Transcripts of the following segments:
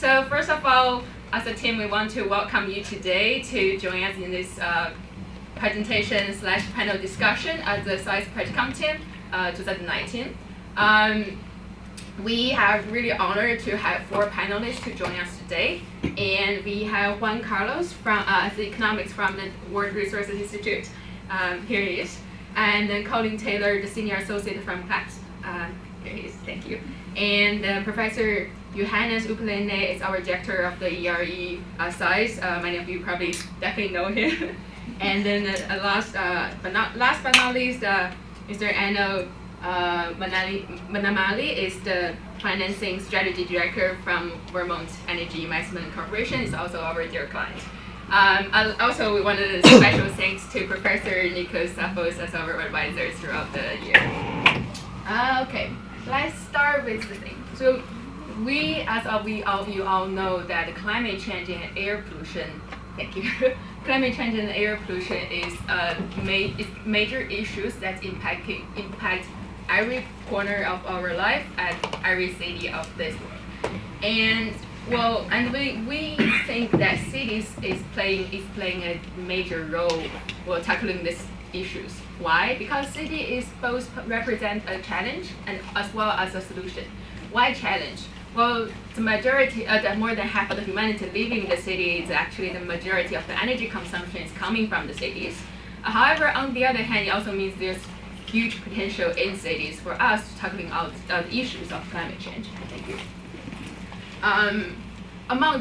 So first of all, as a team, we want to welcome you today to join us in this presentation/panel discussion at the SAIS Practicum team 2019. We have really honored to have 4 panelists to join us today, and we have Juan Carlos from economics from the World Resources Institute. Here he is, and then Colin Taylor, the senior associate from Hvac. Here he is. Thank you. And Professor Yuhan is our director of the ERE SAIS. Many of you probably definitely know him. And then last but not least, Mr. Anno Manamali is the financing strategy director from Vermont Energy Investment Corporation. Is also our dear client. Also, we wanted a special thanks to Professor Nikos Safos as our advisors throughout the year. Okay, let's start with the thing. So we, as you all know, that climate change and air pollution. Thank you. Climate change and air pollution is major issues that impact every corner of our life at every city of this world. And we think that cities is playing a major role while tackling these issues. Why? Because city is both represent a challenge and as well as a solution. Why challenge? Well, the majority, more than half of the humanity living in the city is actually the majority of the energy consumption is coming from the cities. However, on the other hand, it also means there's huge potential in cities for us tackling out the issues of climate change. Thank you.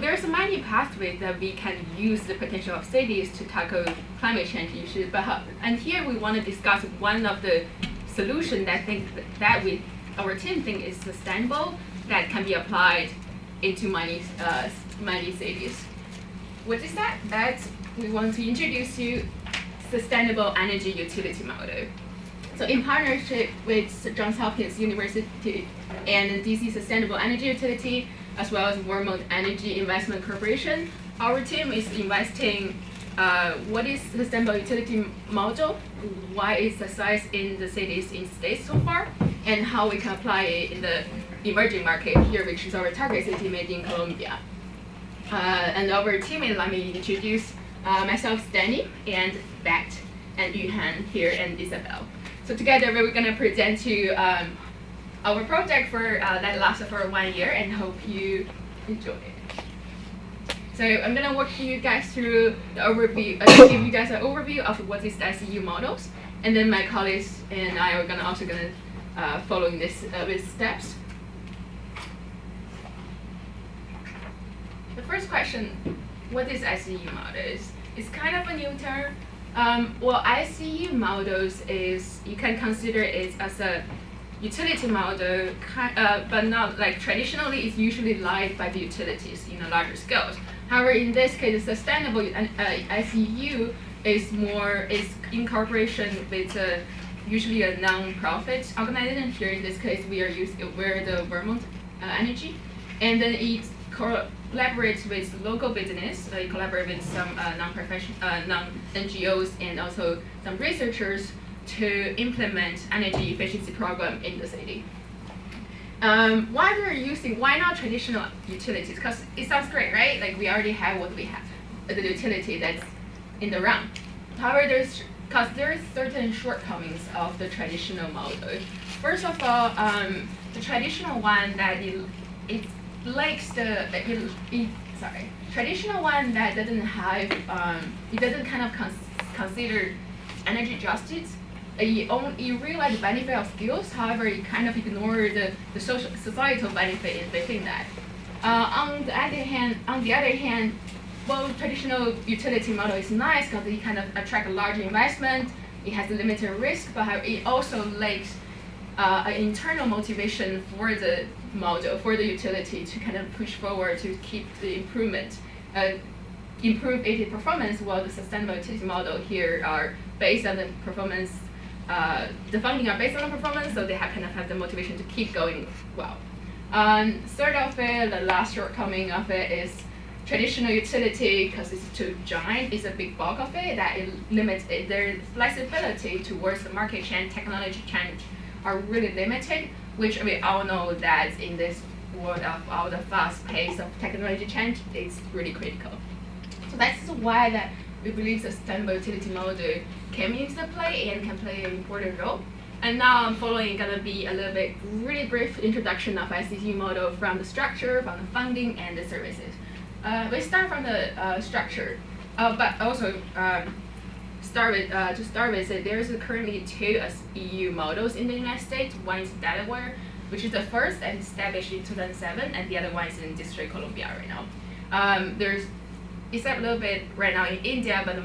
There's many pathways that we can use the potential of cities to tackle climate change issues. And here we want to discuss one of the solutions that our team think is sustainable, that can be applied into many cities. What is that? That we want to introduce you sustainable energy utility model. So in partnership with Johns Hopkins University and DC Sustainable Energy Utility, as well as Vermont Energy Investment Corporation, our team is investing what is sustainable utility model, why is the size in the cities in states so far, and how we can apply it in the emerging market here, which is our target city made in Colombia. And our team, let me introduce myself, Danni, and Batt, and Yuhan here, and Isabel. So together we're going to present to you our project that lasted for 1 year, and hope you enjoy it. So I'm going to walk you guys through the overview, give you guys an overview of what is the SEU models, and then my colleagues and I are also going to following this with steps. The first question, what is SEU models? It's kind of a new term. SEU models is, you can consider it as a utility model, but not like traditionally it's usually lied by the utilities in a larger scale. However, in this case, sustainable SEU is in cooperation with usually a non-profit organization. Here in this case, we're the Vermont Energy, and then it collaborates with local business. It collaborates with some non-NGOs and also some researchers to implement energy efficiency program in the city. Why not traditional utilities? Because it sounds great, right? Like we already have what we have, the utility that's in the realm. However, there's certain shortcomings of the traditional model. First of all, the traditional one that traditional one that doesn't have it doesn't kind of consider energy justice. You realize the benefit of skills, however, you kind of ignore the societal benefit within that. On the other hand, well, traditional utility model is nice because it kind of attract a large investment. It has a limited risk, but it also lacks an internal motivation for the model, for the utility to kind of push forward to keep the improve its performance, while the sustainable utility model here are based on the performance. The funding are based on the performance, so they kind of have the motivation to keep going well. Third of it, the last shortcoming of it is traditional utility, because it's too giant, it's a big bulk of it, that it limits their flexibility towards the market change, technology change are really limited, which we all know that in this world of all the fast pace of technology change, it's really critical. So that's why that we believe sustainable utility model came into play and can play an important role. And now I'm following gonna be a little bit really brief introduction of SAIS model from the structure, from the funding, and the services. We start from the structure, but also to start with, there's currently 2 EU models in the United States. One is Delaware, which is the first and established in 2007, and the other one is in District Columbia right now. There's except a little bit right now in India, but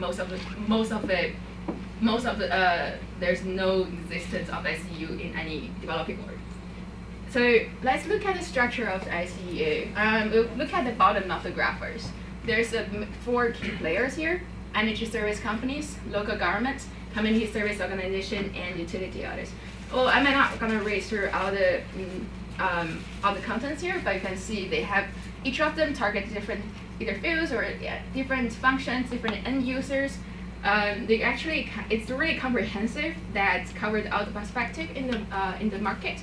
there's no existence of SEU in any developing world. So let's look at the structure of the SEU. We'll look at the bottom of the graph first. There's 4 key players here: energy service companies, local governments, community service organization, and utility others. Well, I'm not gonna read through all the contents here, but you can see they have each of them target different either fields or different functions, different end users. It's really comprehensive that covered all the perspective in the market.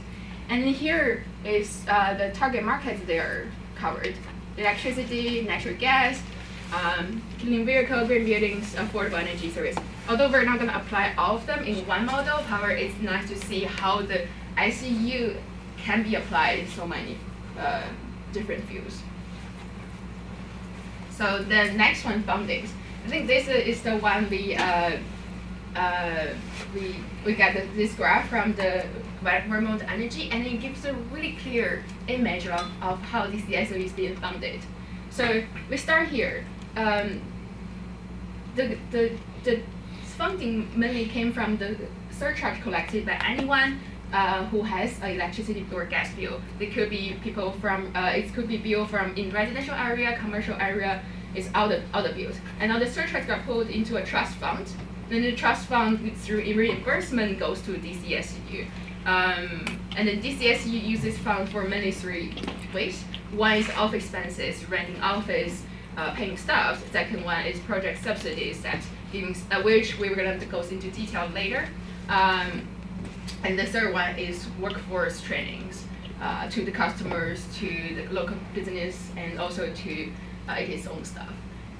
And then here is the target markets they are covered: electricity, natural gas, clean vehicle, green buildings, affordable energy service. Although we're not going to apply all of them in one model, however, it's nice to see how the SEU can be applied in so many different fields. So the next one, fundings. I think this is the one we got this graph from the Vermont Energy, and it gives a really clear image of how DCSEU is being funded. So we start here. The funding mainly came from the surcharge collected by anyone who has an electricity or gas bill. It could be people from it could be bill from in residential area, commercial area. It's all the bills. And now the surcharge got pulled into a trust fund. Then the trust fund through reimbursement goes to DCSEU. And the DCSEU uses fund for mainly 3 ways. One is office expenses, renting office, paying staff. The second one is project subsidies that which we were going to go into detail later. And the third one is workforce trainings to the customers, to the local business, and also to its own staff.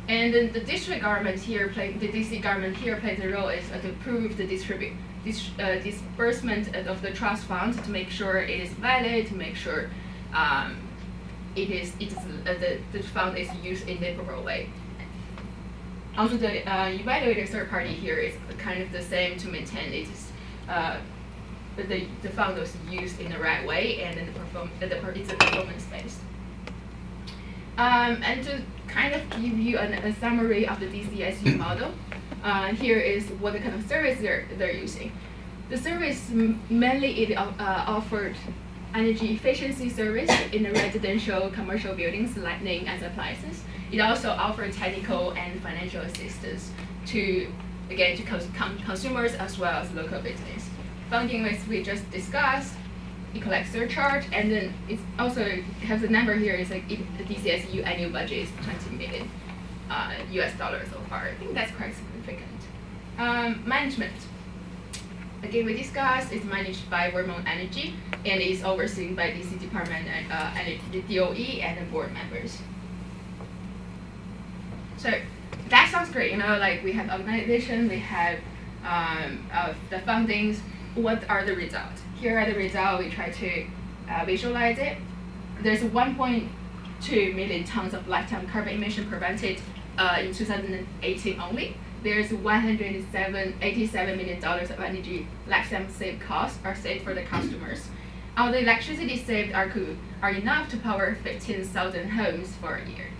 And then the district government here the DC government here plays a role is to approve the disbursement of the trust fund to make sure it is valid, to make sure the fund is used in the proper way. Also, the evaluator third party here is kind of the same to maintain it is the fund was used in the right way, and then it's a performance based. And to kind of give you a summary of the DCSEU model, here is what the kind of service they're using. The service mainly it offered energy efficiency service in the residential commercial buildings, lighting and appliances. It also offered technical and financial assistance to consumers as well as local business. Funding, which we just discussed, it collects surcharge, and then it also has a number here. It's like the DCSEU annual budget is $20 million US dollars so far. I think that's quite significant. Management. Again, we discussed it's managed by Vermont Energy and is overseen by DC Department and the DOE and the board members. So that sounds great. Like we have organization, we have the fundings. What are the results? Here are the results. We try to visualize it. There's 1.2 million tons of lifetime carbon emission prevented in 2018 only. There's $187 million of energy lifetime saved costs are saved for the customers. All the electricity saved are enough to power 15,000 homes for a year.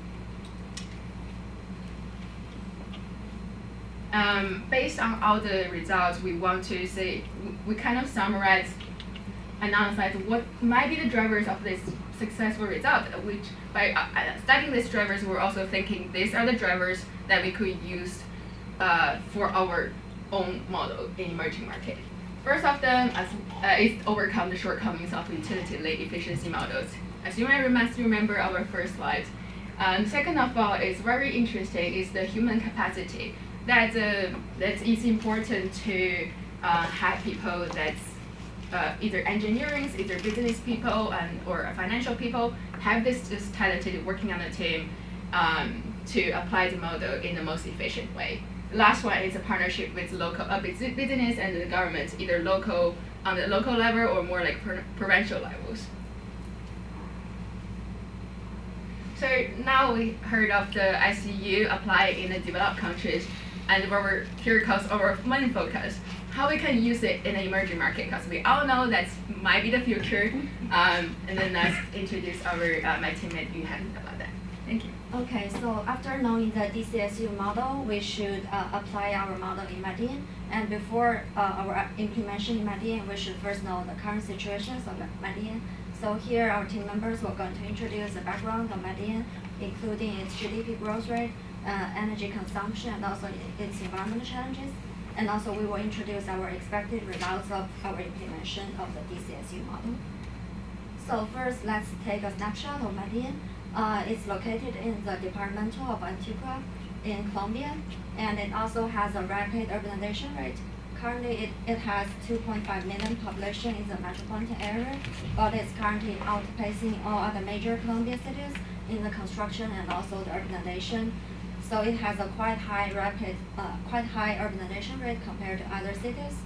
Based on all the results, we want to say, we kind of summarize and analyze what might be the drivers of this successful result, which by studying these drivers, we're also thinking these are the drivers that we could use for our own model in emerging market. First of them is overcome the shortcomings of utility-led efficiency models. As you must remember our first slide. Second of all, is very interesting is the human capacity. That it's important to have people that's either engineering, either business people or financial people have this just talented working on a team to apply the model in the most efficient way. The last one is a partnership with local business and the government, either local on the local level or more like provincial levels. So now we heard of the SEU apply in the developed countries, and here comes our main focus: how we can use it in an emerging market, because we all know that might be the future. And then let's introduce my teammate Yuhan about that. Thank you. Okay, so after knowing the DCSEU model, we should apply our model in Medellin. And before our implementation in Medellin, we should first know the current situations of Medellin. So here, our team members were going to introduce the background of Medellin, including its GDP growth rate, energy consumption, and also its environmental challenges. And also, we will introduce our expected results of our implementation of the DCSEU model. So first, let's take a snapshot of Medellin. It's located in the department of Antioquia in Colombia, and it also has a rapid urbanization rate. Currently, it has 2.5 million population in the metropolitan area, but it's currently outpacing all other major Colombian cities in the construction and also the urbanization. So it has a quite high urbanization rate compared to other cities.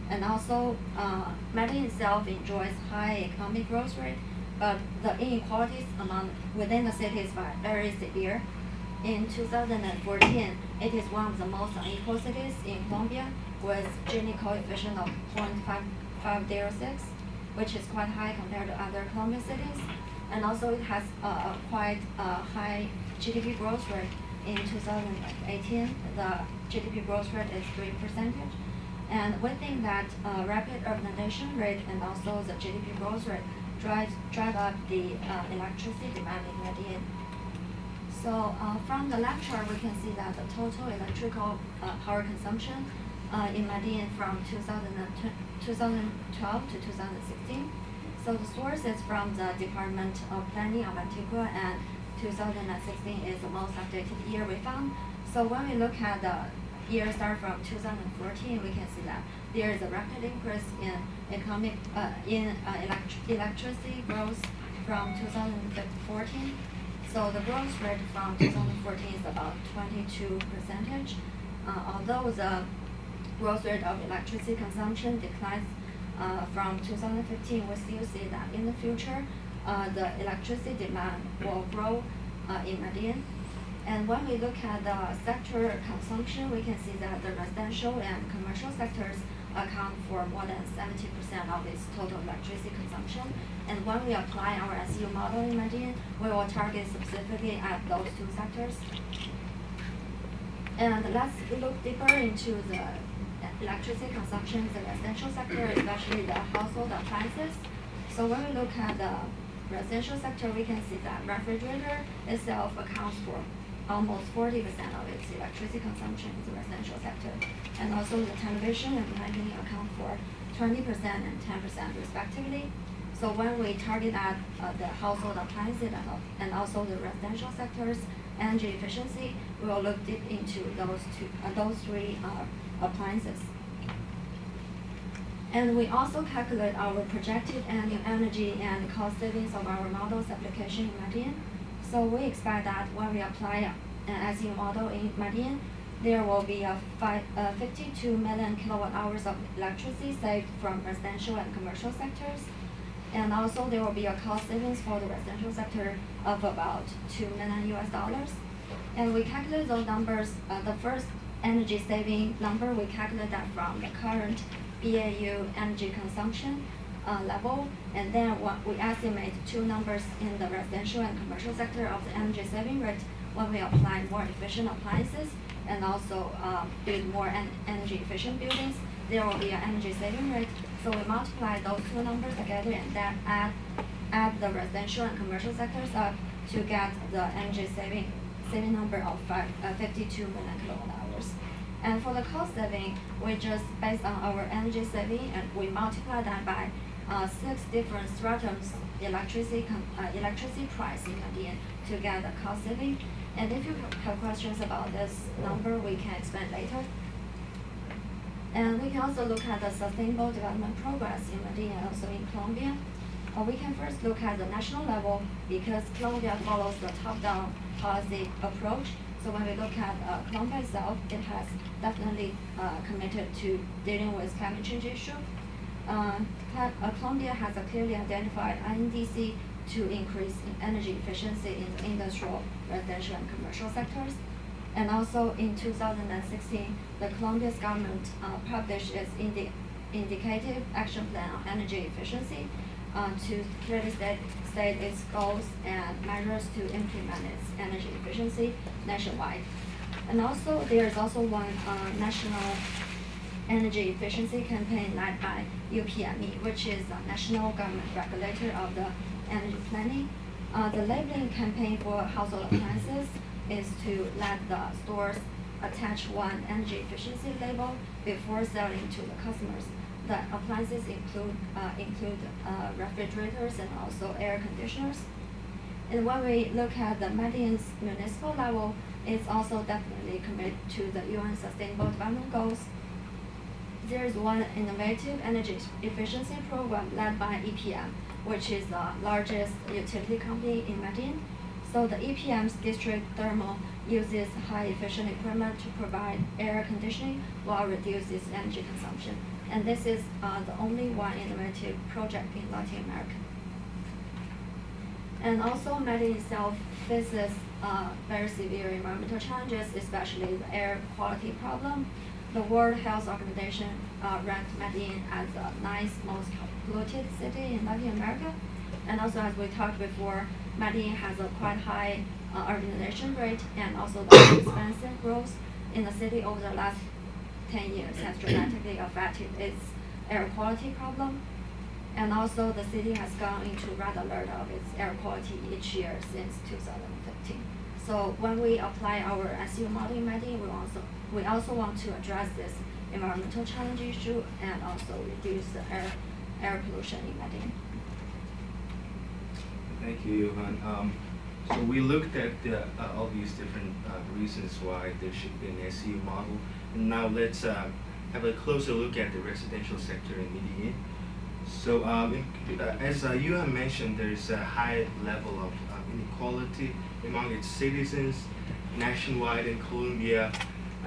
And also, Medellin itself enjoys high economic growth rate, but the inequalities within the cities are very severe. In 2014, it is one of the most unequal cities in Colombia, with Gini coefficient of 0.506, which is quite high compared to other Colombian cities. And also, it has a quite high GDP growth rate. In 2018, the GDP growth rate is 3%. And we think that rapid urbanization rate and also the GDP growth rate drive up the electricity demand in Medellin. So from the left chart, we can see that the total electrical power consumption in Medellin from 2012 to 2016. So the source is from the Department of Planning of Antioquia, and 2016 is the most updated year we found. So when we look at the year start from 2014, we can see that there is a rapid increase in electricity growth from 2014. So the growth rate from 2014 is about 22%. Although the growth rate of electricity consumption declines from 2015, we still see that in the future, the electricity demand will grow in Medellin. And when we look at the sector consumption, we can see that the residential and commercial sectors account for more than 70% of its total electricity consumption. And when we apply our SEU model in Medellin, we will target specifically at those two sectors. And let's look deeper into the electricity consumption in the residential sector, especially the household appliances. So when we look at the residential sector, we can see that refrigerator itself accounts for almost 40% of its electricity consumption in the residential sector. And also the television and lighting account for 20% and 10% respectively. So when we target at the household appliances and also the residential sector's energy efficiency, we will look deep into those three appliances. And we also calculate our projected annual energy and cost savings of our model's application in Medellin. So we expect that when we apply an SEU model in Medellin, there will be 52 million kilowatt hours of electricity saved from residential and commercial sectors. And also there will be a cost savings for the residential sector of about $2 million. And we calculate those numbers, the first energy saving number, we calculate that from the current BAU energy consumption level, and then we estimate two numbers in the residential and commercial sector of the energy saving rate when we apply more efficient appliances and also build more energy efficient buildings. There will be an energy saving rate. So we multiply those two numbers together and then add the residential and commercial sectors up to get the energy saving number of 52 million kilowatt hours. And for the cost saving, we just based on our energy saving and we multiply that by 6 different stratums electricity price in Medellin to get the cost saving. And if you have questions about this number, we can explain later. And we can also look at the sustainable development progress in Medellin and also in Colombia. We can first look at the national level because Colombia follows the top-down policy approach. So when we look at Colombia itself, it has definitely committed to dealing with climate change issue. Colombia has a clearly identified INDC to increase energy efficiency in the industrial, residential, and commercial sectors. And also in 2016, the Colombia's government published its indicative action plan on energy efficiency to clearly state its goals and measures to implement its energy efficiency nationwide. And also, there is also one national energy efficiency campaign led by UPME, which is the national government regulator of the energy planning. The labeling campaign for household appliances is to let the stores attach one energy efficiency label before selling to the customers. The appliances include refrigerators and also air conditioners. And when we look at the Medellin's municipal level, it's also definitely committed to the UN Sustainable Development Goals. There is one innovative energy efficiency program led by EPM, which is the largest utility company in Medellin. So the EPM's district thermal uses high efficient equipment to provide air conditioning while reduces energy consumption. And this is the only one innovative project in Latin America. And also Medellin itself faces very severe environmental challenges, especially the air quality problem. The World Health Organization ranked Medellin as the 9th most polluted city in Latin America. And also, as we talked before, Medellin has a quite high urbanization rate, and also the expensive growth in the city over the last 10 years has dramatically affected its air quality problem. And also, the city has gone into red alert of its air quality each year since 2015. So when we apply our SU model in Medellin, we also want to address this environmental challenge issue and also reduce the air pollution in Medellin. Thank you, Yuhan. So we looked at all these different reasons why there should be an SU model. And now let's have a closer look at the residential sector in Medellin. So as Yuhan mentioned, there's a high level of inequality among its citizens nationwide in Colombia.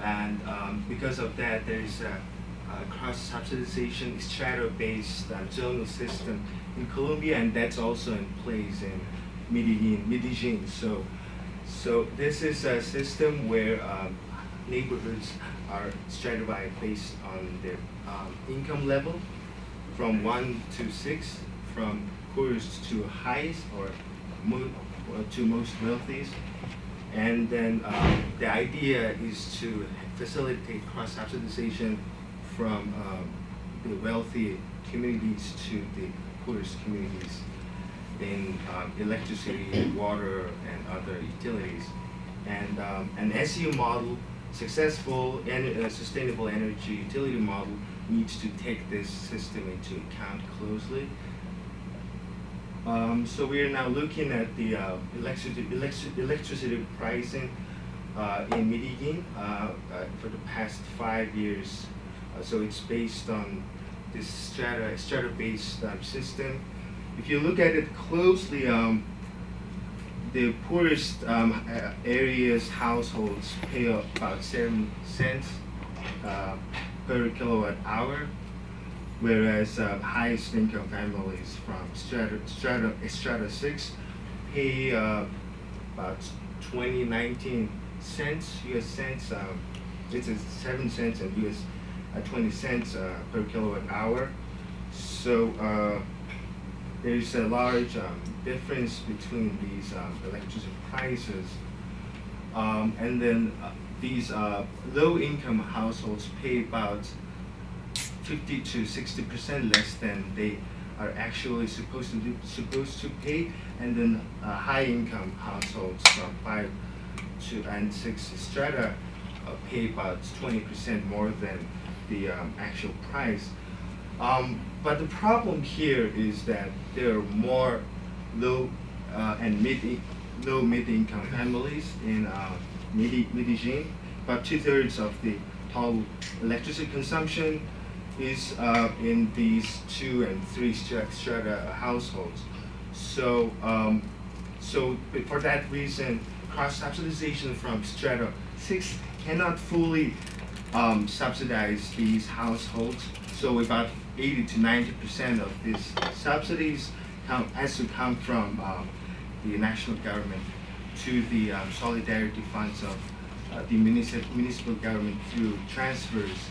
And because of that, there's a cross-subsidization, strata-based zonal system in Colombia, and that's also in place in Medellin. So this is a system where neighborhoods are stratified based on their income level, from 1 to 6, from poorest to highest, or to most wealthiest. And then the idea is to facilitate cross-subsidization from the wealthy communities to the poorest communities in electricity, water, and other utilities. And an SU model, successful and sustainable energy utility model, needs to take this system into account closely. So we are now looking at the electricity pricing in Medellin for the past 5 years. So it's based on this strata-based system. If you look at it closely, the poorest areas households pay about 7 cents per kilowatt hour, whereas highest income families from strata 6 pay about 19 cents US cents. This is 7 cents and US 20 cents per kilowatt hour. So there's a large difference between these electricity prices. And then these low-income households pay about 50 to 60% less than they are actually supposed to pay, and then high-income households from 5 and 6 strata pay about 20% more than the actual price. But the problem here is that there are more low and mid-income families in Medellin. About 2/3 of the total electricity consumption is in these 2 and 3 strata households. So, for that reason, cross-subsidization from strata 6 cannot fully subsidize these households. So about 80 to 90% of these subsidies has to come from the national government to the solidarity funds of the municipal government through transfers.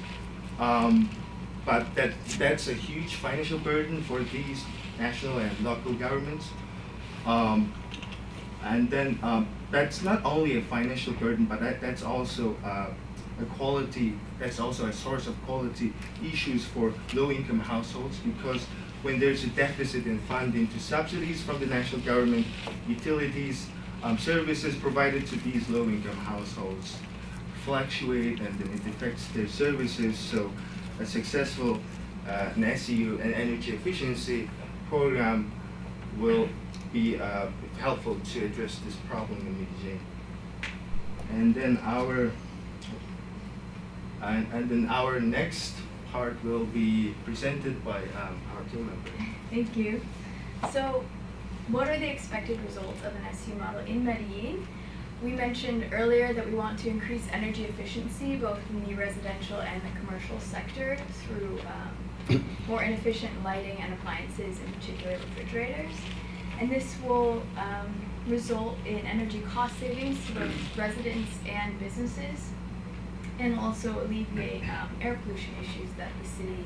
But that's a huge financial burden for these national and local governments. And then that's not only a financial burden, but that's also that's also a source of quality issues for low-income households, because when there's a deficit in funding to subsidies from the national government, utilities, services provided to these low-income households fluctuate, and then it affects their services. So a successful an SEU and energy efficiency program will be helpful to address this problem in Medellin. And then our next part will be presented by our team member. Thank you. So, what are the expected results of an SEU model in Medellin? We mentioned earlier that we want to increase energy efficiency both in the residential and the commercial sector through more inefficient lighting and appliances, in particular refrigerators. And this will result in energy cost savings to both residents and businesses, and also alleviate air pollution issues that the city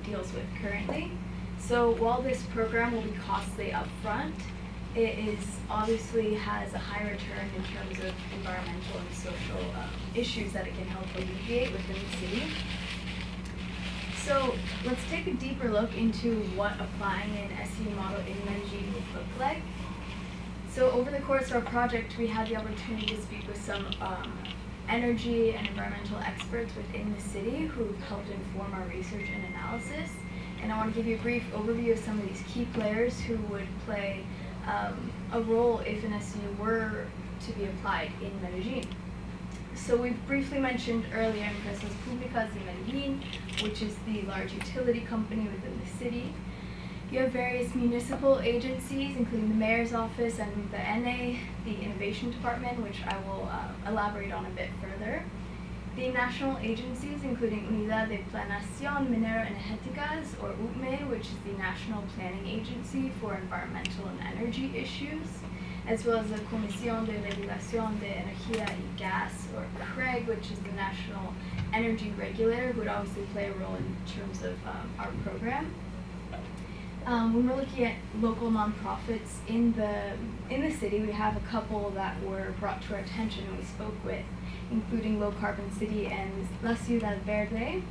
deals with currently. So while this program will be costly upfront, it obviously has a high return in terms of environmental and social issues that it can help alleviate within the city. So let's take a deeper look into what applying an SEU model in Medellin would look like. So over the course of our project, we had the opportunity to speak with some energy and environmental experts within the city who've helped inform our research and analysis. And I want to give you a brief overview of some of these key players who would play a role if an SEU were to be applied in Medellin. So we've briefly mentioned earlier Empresas Públicas de Medellin, which is the large utility company within the city. You have various municipal agencies, including the mayor's office and the NA, the innovation department, which I will elaborate on a bit further. The national agencies, including Unidad de Planación Minero-Energéticas, or UPME, which is the national planning agency for environmental and energy issues, as well as the Comisión de Regulación de Energía y Gas, or CREG, which is the national energy regulator, who would obviously play a role in terms of our program. When we're looking at local nonprofits in the city, we have a couple that were brought to our attention and we spoke with, including Low Carbon City and La Ciudad Verde.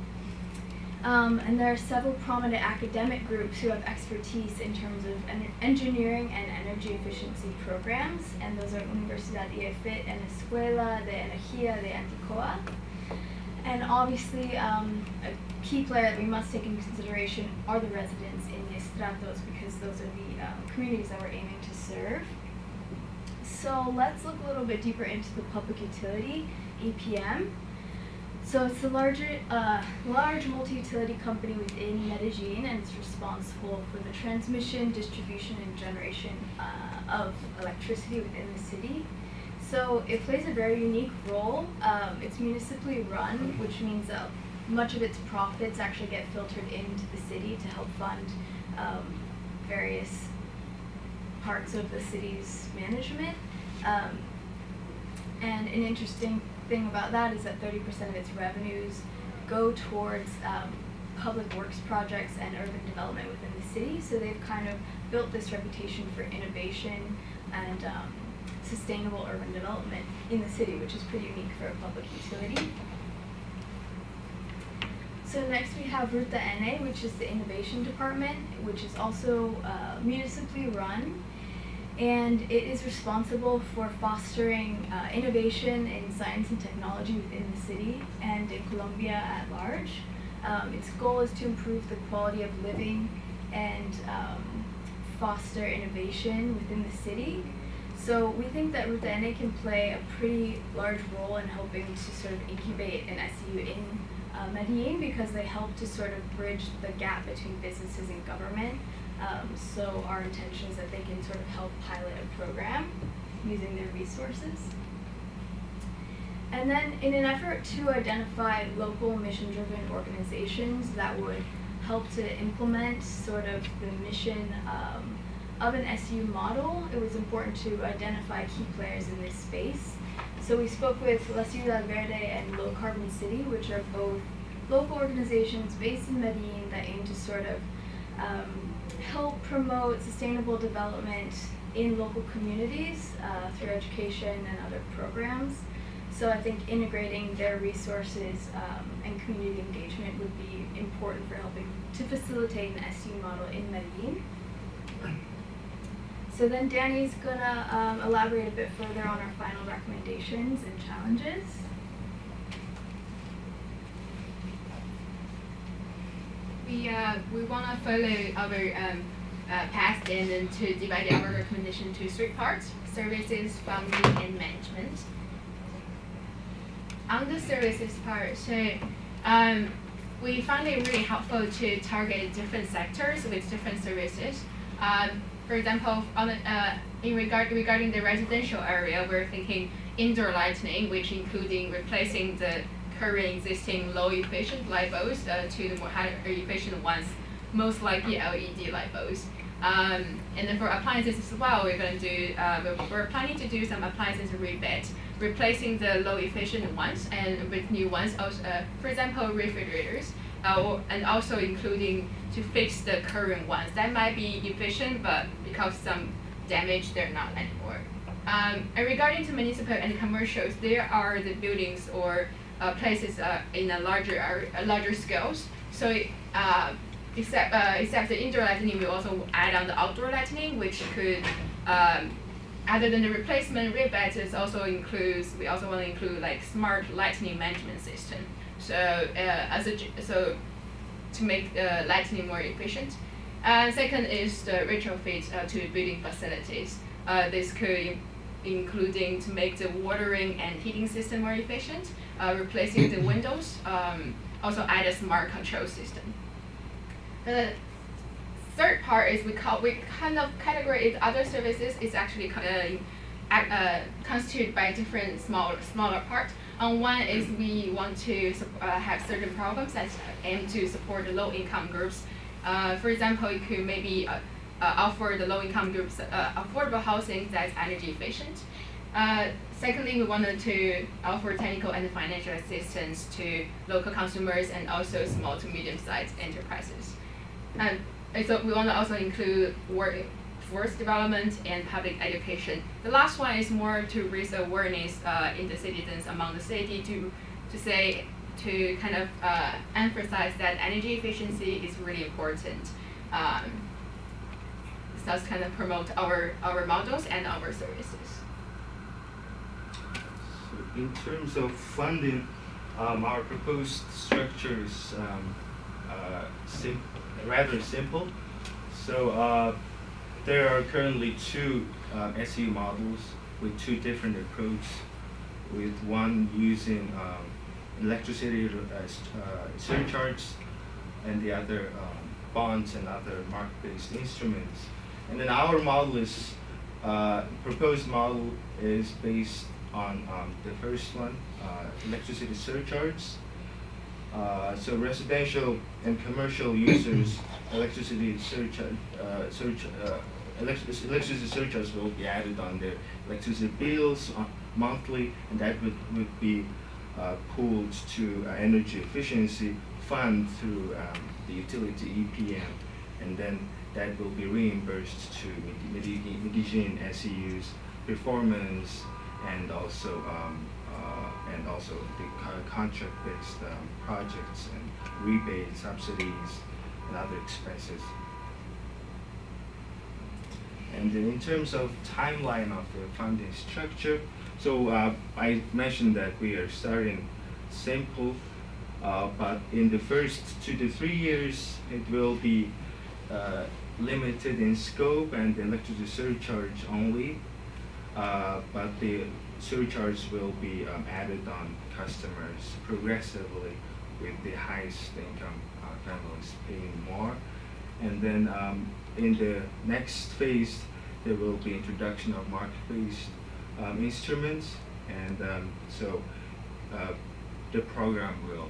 And there are several prominent academic groups who have expertise in terms of engineering and energy efficiency programs, and those are Universidad IEFIT and Escuela de Energía de Anticoa. And obviously, a key player that we must take into consideration are the residents in the estratos, because those are the communities that we're aiming to serve. So let's look a little bit deeper into the Public Utility Apm. So it's a large multi-utility company within Medellin, and it's responsible for the transmission, distribution, and generation of electricity within the city. So it plays a very unique role. It's municipally run, which means that much of its profits actually get filtered into the city to help fund various parts of the city's management. And an interesting thing about that is that 30% of its revenues go towards public works projects and urban development within the city. So they've kind of built this reputation for innovation and sustainable urban development in the city, which is pretty unique for a public utility. So next we have Ruta NA, which is the innovation department, which is also municipally run. And it is responsible for fostering innovation in science and technology within the city and in Colombia at large. Its goal is to improve the quality of living and foster innovation within the city. So we think that Danni can play a pretty large role in helping to sort of incubate an SEU in Medellin, because they help to sort of bridge the gap between businesses and government. So our intention is that they can sort of help pilot a program using their resources. And then in an effort to identify local mission-driven organizations that would help to implement sort of the mission of an SU model, it was important to identify key players in this space. So we spoke with La Ciudad Verde and Low Carbon City, which are both local organizations based in Medellin that aim to sort of help promote sustainable development in local communities through education and other programs. So I think integrating their resources and community engagement would be important for helping to facilitate an SU model in Medellin. So then Danni's gonna elaborate a bit further on our final recommendations and challenges. We want to follow our path and then to divide our recommendation to 3 parts: services, funding, and management. On the services part, so we found it really helpful to target different sectors with different services. For example, regarding the residential area, we're thinking indoor lighting, which including replacing the current existing low efficient light bulbs to the more higher efficient ones, most likely LED light bulbs. And then for appliances as well, we're planning to do some appliances rebate, replacing the low efficient ones and with new ones. Also, for example, refrigerators, and also including to fix the current ones that might be efficient, but because some damage, they're not anymore. And regarding to municipal and commercials, there are the buildings or places in a larger scales. So except the indoor lighting, we also add on the outdoor lighting, which could, other than the replacement rebate, we also want to include like smart lighting management system. So to make lighting more efficient. Second is the retrofit to building facilities. This could including to make the watering and heating system more efficient, replacing the windows, also add a smart control system. The third part is we kind of categorize other services. It's actually constituted by different smaller parts. One is we want to have certain programs that aim to support the low-income groups. For example, it could maybe offer the low-income groups affordable housing that's energy efficient. Secondly, we wanted to offer technical and financial assistance to local consumers and also small to medium-sized enterprises. And so we want to also include workforce development and public education. The last one is more to raise awareness in the citizens among the city to kind of emphasize that energy efficiency is really important. Thus kind of promote our models and our services. So in terms of funding, our proposed structure is rather simple. So there are currently 2 SEU models with 2 different approaches, with one using electricity surcharges and the other bonds and other market-based instruments. And then our model is, proposed model is based on the first one, electricity surcharges. So residential and commercial users, electricity surcharges will be added on their electricity bills monthly, and that would be pooled to energy efficiency fund through the utility EPM, and then that will be reimbursed to Medellin SEU's performance and also the contract-based projects and rebates, subsidies, and other expenses. And then in terms of timeline of the funding structure, so I mentioned that we are starting simple, but in the first 2 to 3 years, it will be limited in scope and electricity surcharge only. but the surcharge will be added on customers progressively, with the highest income families paying more. And then in the next phase, there will be introduction of market-based instruments, and so the program will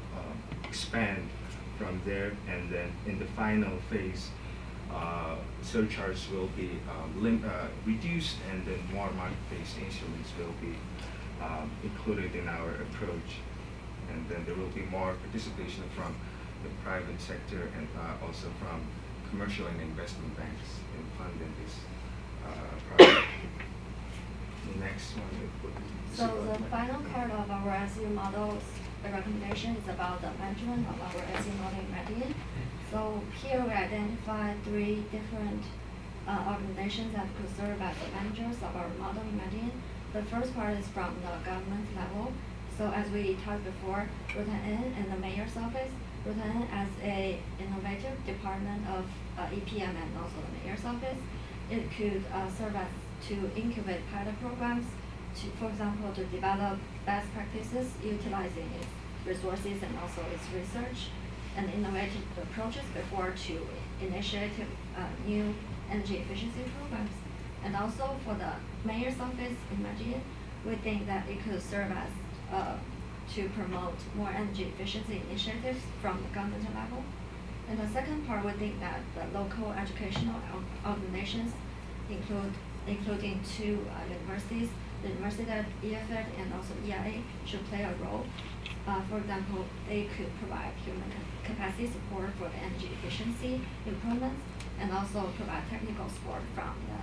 expand from there. And then in the final phase, surcharge will be reduced, and then more market-based instruments will be included in our approach. And then there will be more participation from the private sector and also from commercial and investment banks in funding this project. The next one. So the final part of our SU model's recommendation is about the management of our SU model in Medellin. So here we identify 3 different organizations that could serve as the managers of our model in Medellin. The first part is from the government level. So as we talked before, Yuhan and the mayor's office, Yuhan as a innovative department of EPM and also the mayor's office, it could serve as to incubate pilot programs, to, for example, to develop best practices utilizing its resources and also its research and innovative approaches before to initiate new energy efficiency programs. And also for the mayor's office in Medellin, we think that it could serve as to promote more energy efficiency initiatives from the government level. And the second part, we think that the local educational organizations, including 2 universities, the University of EFL and also EIA, should play a role. For example, they could provide human capacity support for the energy efficiency improvements, and also provide technical support from the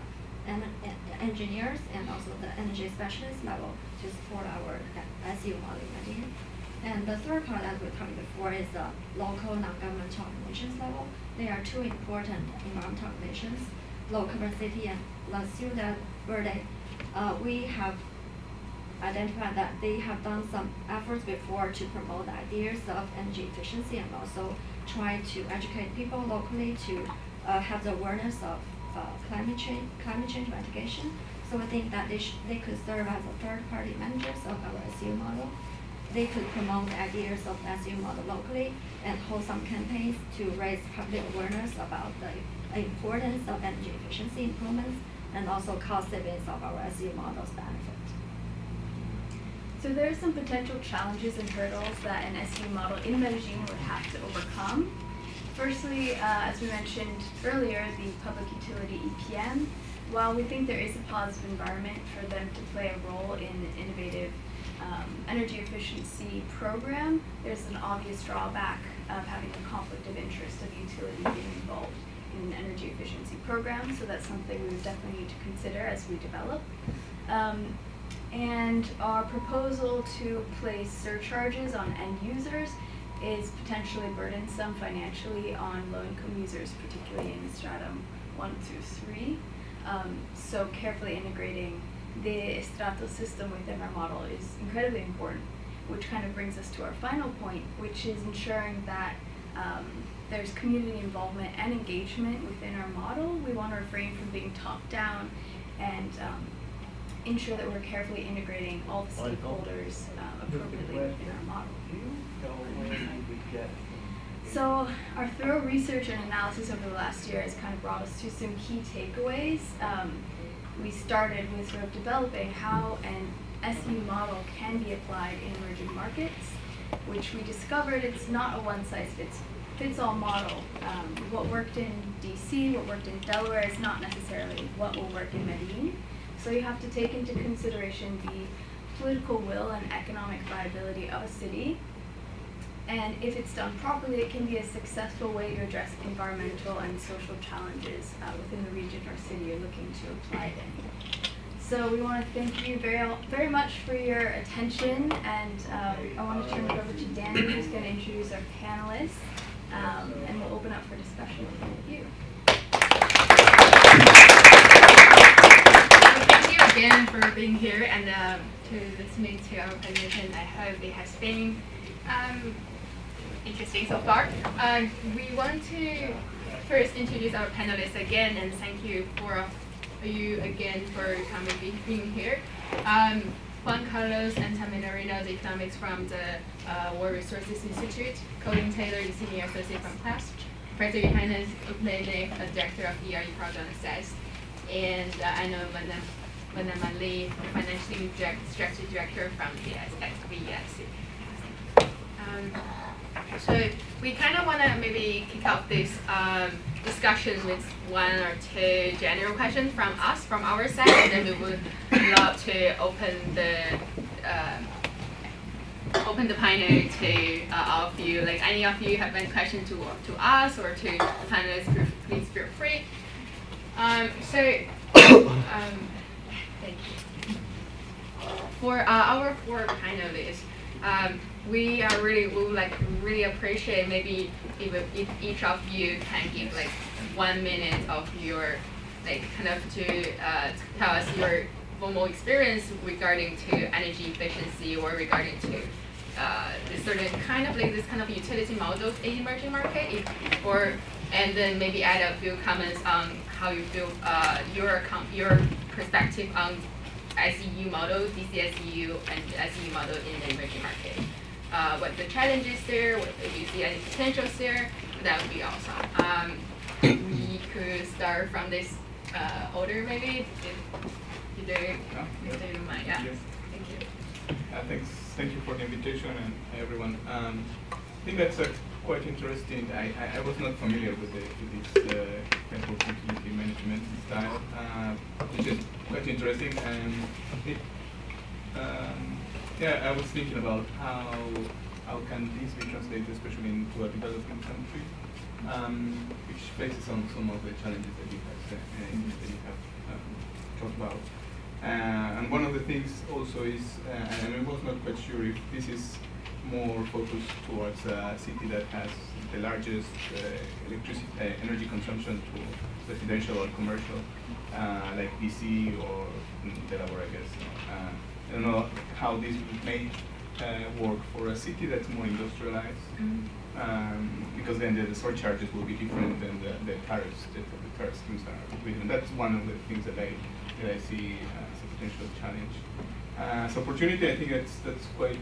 engineers and also the energy specialist level to support our SU model in Medellin. And the third part, as we talked before, is the local non-governmental organizations level. There are 2 important environmental organizations, Local City and La Ciudad Verde. We have identified that they have done some efforts before to promote the ideas of energy efficiency and also try to educate people locally to have the awareness of climate change mitigation. So we think that they could serve as a third-party managers of our SU model. They could promote the ideas of the SU model locally and hold some campaigns to raise public awareness about the importance of energy efficiency improvements and also cost savings of our SU model's benefit. So there are some potential challenges and hurdles that an SU model in Medellin would have to overcome. Firstly, as we mentioned earlier, the Public Utility Apm. While we think there is a positive environment for them to play a role in an innovative energy efficiency program, there's an obvious drawback of having a conflict of interest of utility being involved in an energy efficiency program. So that's something we would definitely need to consider as we develop. And our proposal to place surcharges on end users is potentially burdensome financially on low-income users, particularly in stratum 1 through 3. So carefully integrating the strato system within our model is incredibly important, which kind of brings us to our final point, which is ensuring that there's community involvement and engagement within our model. We want to refrain from being top-down and ensure that we're carefully integrating all the stakeholders appropriately within our model. So our thorough research and analysis over the last year has kind of brought us to some key takeaways. We started with sort of developing how an SU model can be applied in emerging markets, which we discovered it's not a one-size-fits-all model. What worked in DC, what worked in Delaware is not necessarily what will work in Medellin. So you have to take into consideration the political will and economic viability of a city. And if it's done properly, it can be a successful way to address environmental and social challenges within the region or city you're looking to apply it in. So we want to thank you very much for your attention, and I want to turn it over to Danni, who's going to introduce our panelists, and we'll open up for discussion with you. Thank you again for being here and to listening to our presentation. I hope it has been interesting so far. We want to first introduce our panelists again and thank you for you again for being here. Juan Carlos and Taminarino, the economics from the World Resources Institute. Colin Taylor, the senior associate from CLASP. Professor Yuhan is a director of the ERE project on SAIS. And I know Vanna Lee, the financial strategy director from the Hvac. So we kind of want to maybe kick off this discussion with one or two general questions from us, from our side, and then we would love to open the panel to all of you. Like any of you have any questions to us or to the panelists, please feel free. Thank you. For our four panelists, we would really appreciate maybe if each of you can give like 1 minute of your to tell us your formal experience regarding to energy efficiency or regarding to this kind of utility models in emerging market, and then maybe add a few comments on how you feel your perspective on SEU model, DCSEU, and SEU model in the emerging market. What the challenges there, if you see any potentials there, that would be awesome. We could start from this order maybe, if you don't mind. Yeah. Yes. Thank you. Thank you for the invitation and everyone. I think that's quite interesting. I was not familiar with this network utility management style, which is quite interesting. And I was thinking about how can this be translated, especially into a developing country, which faces on some of the challenges that you have talked about. And one of the things also is, and I was not quite sure if this is more focused towards a city that has the largest energy consumption to residential or commercial, like DC or Delaware, I guess. I don't know how this may work for a city that's more industrialized, because then the surcharges will be different than the tariffs. The tariff schemes are different. That's one of the things that I see as a potential challenge. As opportunity, I think that's quite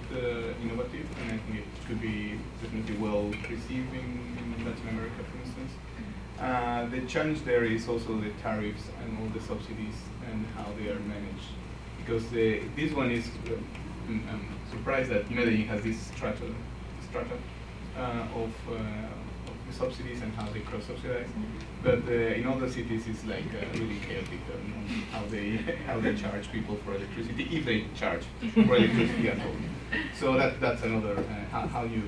innovative, and I think it could be definitely well received in Latin America, for instance. The challenge there is also the tariffs and all the subsidies and how they are managed, because this one is. I'm surprised that Medellin has this strata of the subsidies and how they cross-subsidize, but in other cities it's like really chaotic how they charge people for electricity, if they charge for electricity at all. So that's another how you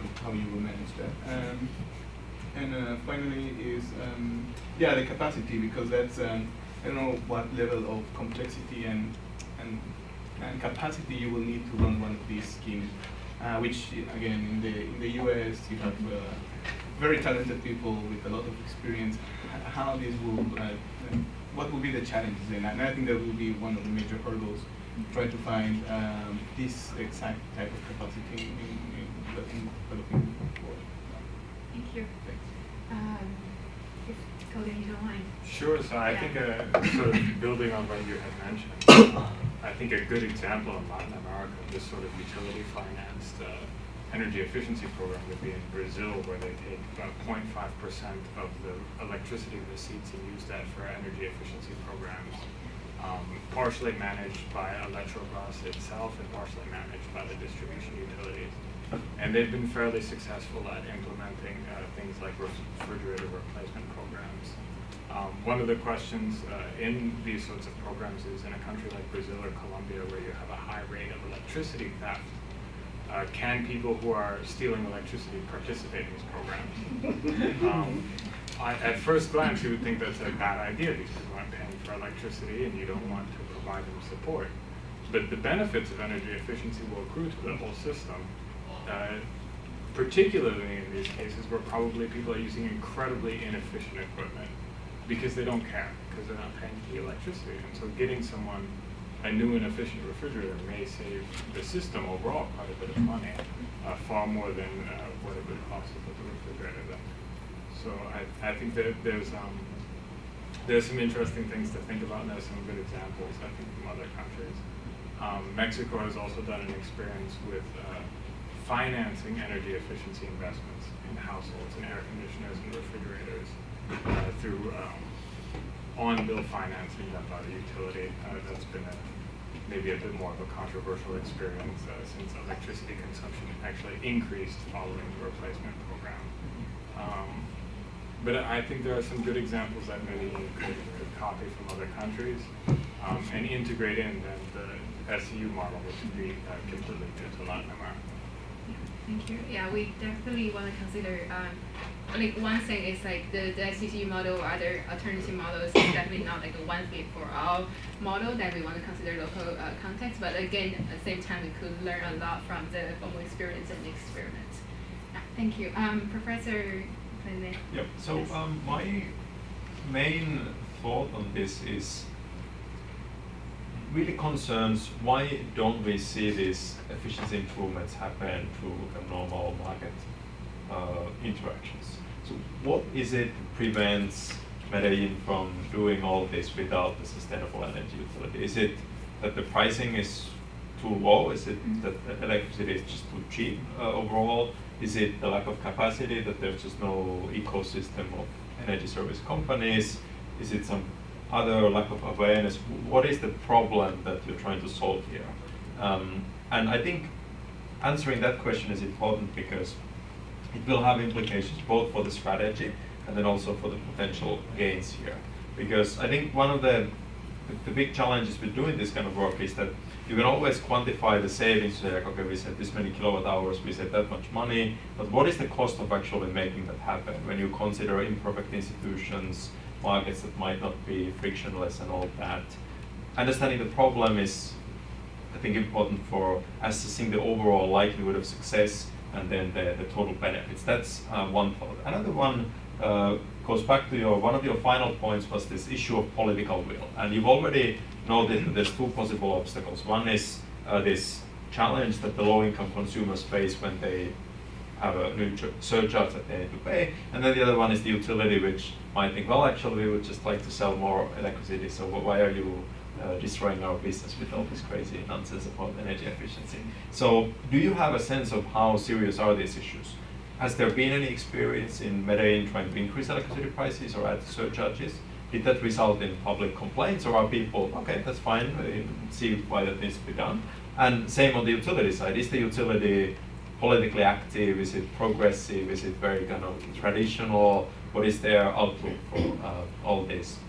will manage that. And finally is the capacity, because that's I don't know what level of complexity and capacity you will need to run one of these schemes, which again in the US you have very talented people with a lot of experience. How this will, what will be the challenges, and I think that will be one of the major hurdles. Try to find this exact type of capacity in developing world. Thank you. Thanks. If Colin, you don't mind. Sure. So I think sort of building on what you had mentioned, I think a good example in Latin America, this sort of utility financed energy efficiency program would be in Brazil, where they take about 0.5% of the electricity receipts and use that for energy efficiency programs, partially managed by Eletrobras itself and partially managed by the distribution utilities. And they've been fairly successful at implementing things like refrigerator replacement programs. One of the questions in these sorts of programs is, in a country like Brazil or Colombia, where you have a high rate of electricity theft, can people who are stealing electricity participate in these programs? At first glance, you would think that's a bad idea. These people aren't paying for electricity, and you don't want to provide them support. But the benefits of energy efficiency will accrue to the whole system, particularly in these cases where probably people are using incredibly inefficient equipment because they don't care, because they're not paying for the electricity. And so getting someone a new and efficient refrigerator may save the system overall quite a bit of money, far more than what it would cost to put the refrigerator there. So I think that there's there's some interesting things to think about, and there's some good examples, I think, from other countries. Mexico has also done an experience with financing energy efficiency investments in households and air conditioners and refrigerators through on-bill financing done by the utility. That's been maybe a bit more of a controversial experience since electricity consumption actually increased following the replacement program. But I think there are some good examples that Medellin could copy from other countries and integrate in then the SEU model, which would be completely new to Latin America. Thank you. Yeah, we definitely want to consider, like one thing is like the CCU model or other alternative models is definitely not like a one fit for all model that we want to consider local context. But again, at the same time, we could learn a lot from the formal experience and experiments. Yeah, thank you. Professor Danni. Yep. So Yes. my main thought on this is really concerns why don't we see these efficiency improvements happen through a normal market interactions. So what is it that prevents Medellin from doing all this without the sustainable energy utility? Is it that the pricing is too low? Is it that the electricity is just too cheap overall? Is it the lack of capacity, that there's just no ecosystem of energy service companies? Is it some other lack of awareness? What is the problem that you're trying to solve here? And I think answering that question is important because it will have implications both for the strategy and then also for the potential gains here. Because I think one of the big challenges with doing this kind of work is that you can always quantify the savings. Say, like, okay, we said this many kilowatt hours, we save that much money, but what is the cost of actually making that happen when you consider imperfect institutions, markets that might not be frictionless and all that? Understanding the problem is, I think, important for assessing the overall likelihood of success and then the total benefits. That's one thought. Another one goes back to one of your final points was this issue of political will. And you've already noted that there's two possible obstacles. One is this challenge that the low-income consumers face when they have a new surcharge that they need to pay. And then the other one is the utility, which might think, well, actually, we would just like to sell more electricity, so why are you destroying our business with all this crazy nonsense about energy efficiency? So do you have a sense of how serious are these issues? Has there been any experience in Medellin trying to increase electricity prices or add surcharges? Did that result in public complaints, or are people, okay, that's fine, see why that needs to be done? And same on the utility side. Is the utility politically active? Is it progressive? Is it very kind of traditional? What is their outlook for all these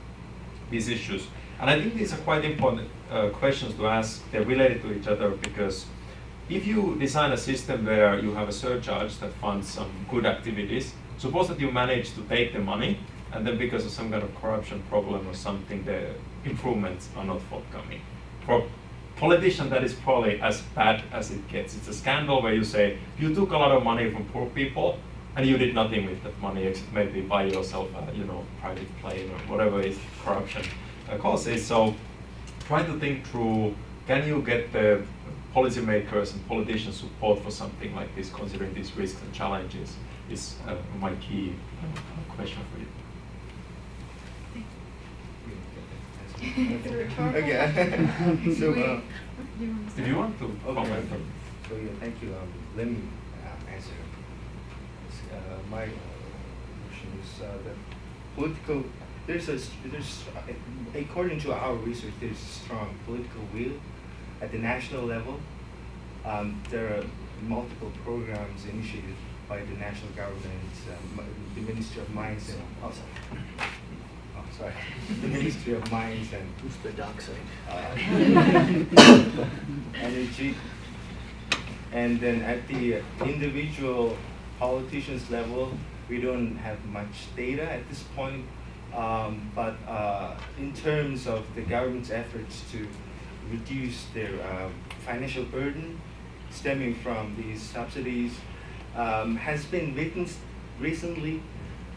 issues? And I think these are quite important questions to ask. They're related to each other because if you design a system where you have a surcharge that funds some good activities, suppose that you manage to take the money, and then because of some kind of corruption problem or something, the improvements are not forthcoming. For politician, that is probably as bad as it gets. It's a scandal where you say, you took a lot of money from poor people, and you did nothing with that money except maybe buy yourself a private plane or whatever is corruption causes. So try to think through, can you get the policymakers and politicians support for something like this, considering these risks and challenges, is my key question for you. Okay. So, If you want to comment. So yeah, thank you. Let me answer. My question is that political. There's according to our research, there's strong political will at the national level. There are multiple programs initiated by the national government, the Ministry of Mines and the Ministry of Mines and Energy. And then at the individual politicians level, we don't have much data at this point. But in terms of the government's efforts to reduce their financial burden stemming from these subsidies has been witnessed recently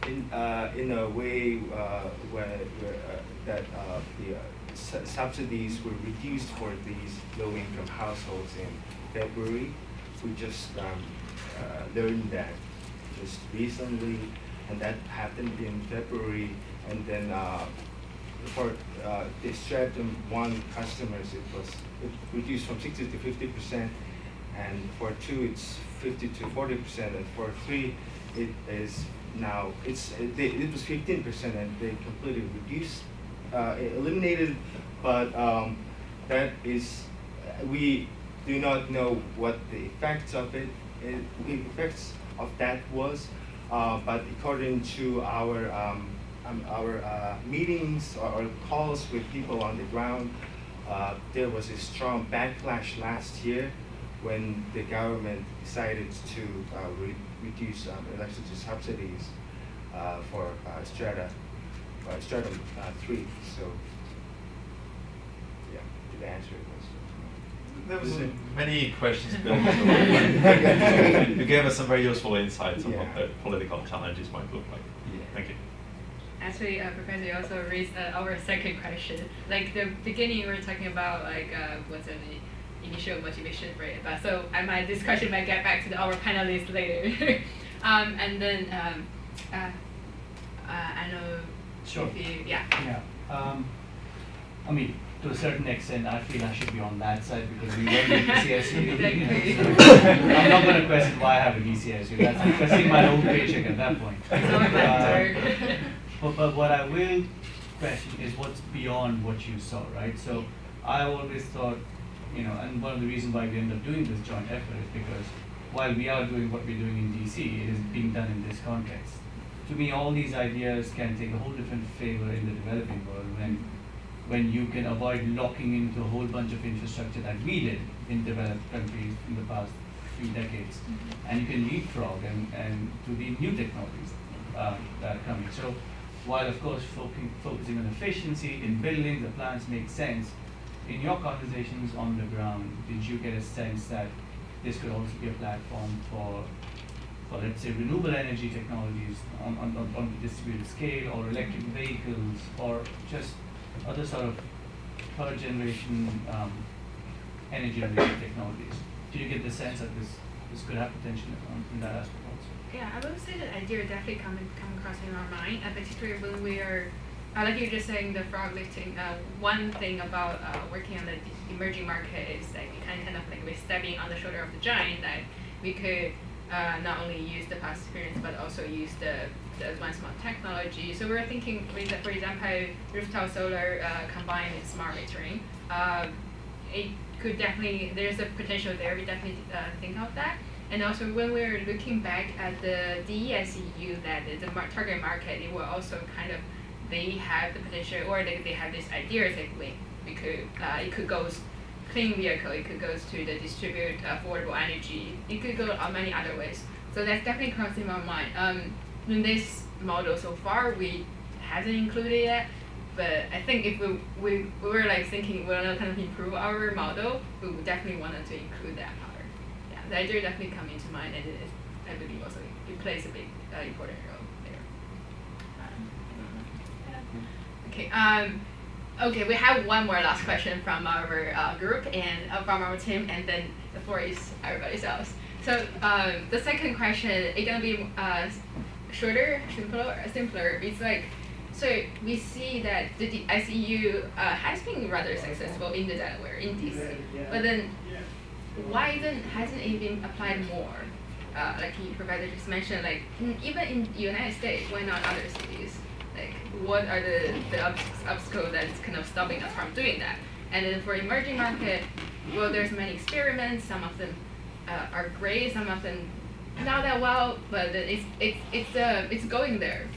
in a way where the subsidies were reduced for these low-income households in February. We just learned that just recently, and that happened in February. And then for the Stratum 1 customers, it reduced from 60 to 50%, and for 2 it's 50 to 40%, and for 3 it is now it was 15%, and they completely reduced, eliminated, but that is we do not know what the effects of that was, but according to our meetings or calls with people on the ground, there was a strong backlash last year when the government decided to reduce electricity subsidies for Stratum 3. So, yeah, did I answer your question? There was many questions built into one. You gave us some very useful insights on what the political challenges might look like. Yeah. Thank you. Actually, Professor, you also raised our second question. Like the beginning, we were talking about like what's the initial motivation for it. But so my discussion might get back to our panelists later. And then I know Sure. if you, yeah. I mean, to a certain extent, I feel I should be on that side because we work with DCSEU. Exactly. I'm not going to question why I have a DCSEU. That's questioning my own paycheck at that point. But what I will question is what's beyond what you saw, right? So I always thought, and one of the reasons why we end up doing this joint effort is because while we are doing what we're doing in DC, it is being done in this context. To me, all these ideas can take a whole different flavor in the developing world when you can avoid locking into a whole bunch of infrastructure that we did in developed countries in the past few decades. And you can leapfrog and to the new technologies that are coming. So while of course focusing on efficiency in buildings, the plants make sense, in your conversations on the ground, did you get a sense that this could also be a platform for let's say renewable energy technologies on the distributed scale, or electric vehicles, or just other sort of third generation energy related technologies? Do you get the sense that this could have potential in that aspect also? Yeah, I would say that idea definitely come across in our mind, particularly when we are, like you were just saying, the frog lifting. One thing about working on the emerging market is that we kind of like we're stepping on the shoulder of the giant, that we could not only use the past experience but also use the advanced technology. So we're thinking, for example, rooftop solar combined with smart metering. It could definitely, there's a potential there. We definitely think of that. And also when we're looking back at the DCSEU, that the target market, it will also kind of, they have the potential, or they have these ideas like we could, it could go clean vehicle, it could go to the distribute affordable energy, it could go on many other ways. So that's definitely crossing my mind. In this model so far, we hasn't included yet, but I think if we were like thinking we want to kind of improve our model, we would definitely wanted to include that part. Yeah, the idea definitely come into mind, and I believe also it plays a big important role there. Okay, we have one more last question from our group and from our team, and then the floor is everybody else. So the second question is gonna be shorter, simpler. It's like, so we see that the DCSEU has been rather successful in the Delaware, in DC, but then why then hasn't it been applied more? Like you Professor just mentioned, like even in the United States, why not other cities? Like, what are the obstacles that's kind of stopping us from doing that? And then for emerging market, well, there's many experiments. Some of them are great, some of them not that well, but it's going there.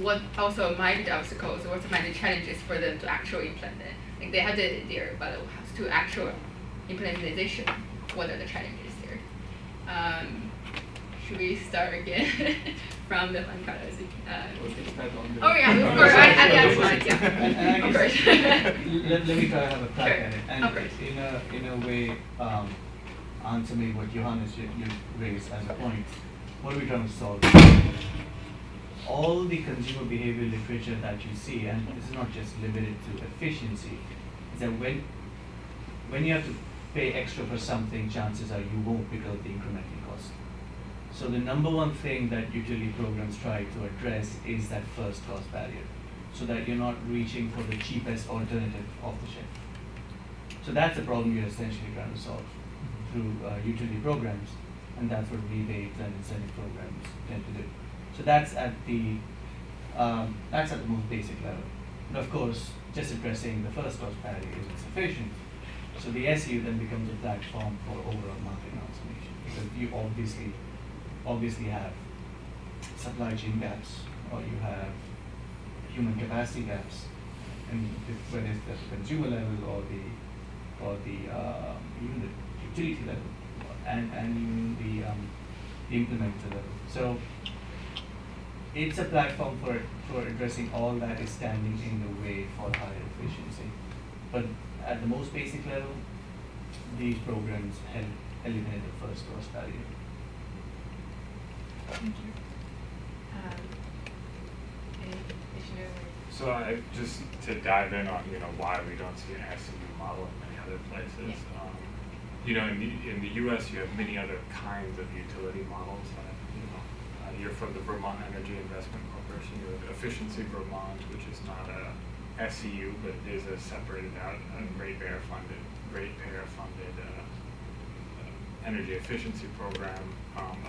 What also might be the obstacles, what might be the challenges for them to actually implement it? Like they have the idea, but to actual implementation, what are the challenges there? Should we start again from the panelist? Oh yeah, of course. Yeah, of course. Let me try to have a crack Sure. at it, and in a way, answer me what Yuhan you raised as a point. What are we trying to solve? All the consumer behavior literature that you see, and this is not just limited to efficiency, is that when you have to pay extra for something, chances are you won't because of the incremental cost. So the number one thing that utility programs try to address is that first cost barrier. so that you're not reaching for the cheapest alternative off the shelf. So that's the problem you're essentially trying to solve through utility programs, and that's what rebates and incentive programs tend to do. So that's at the most basic level. And of course, just addressing the first cost parity isn't sufficient. So the SEU then becomes a platform for overall market transformation, because you obviously have supply chain gaps, or you have human capacity gaps, and whether it's at the consumer level or even the utility level, and even the implementer level. So it's a platform for addressing all that is standing in the way for higher efficiency. But at the most basic level, these programs help eliminate the first cost barrier. Thank you. Any additional? So I just to dive in on why we don't see an SEU model in many other places. Yeah. In the U.S. you have many other kinds of utility models. You're from the Vermont Energy Investment Corporation. You have Efficiency Vermont, which is not a SEU, but it is a separated out ratepayer funded energy efficiency program.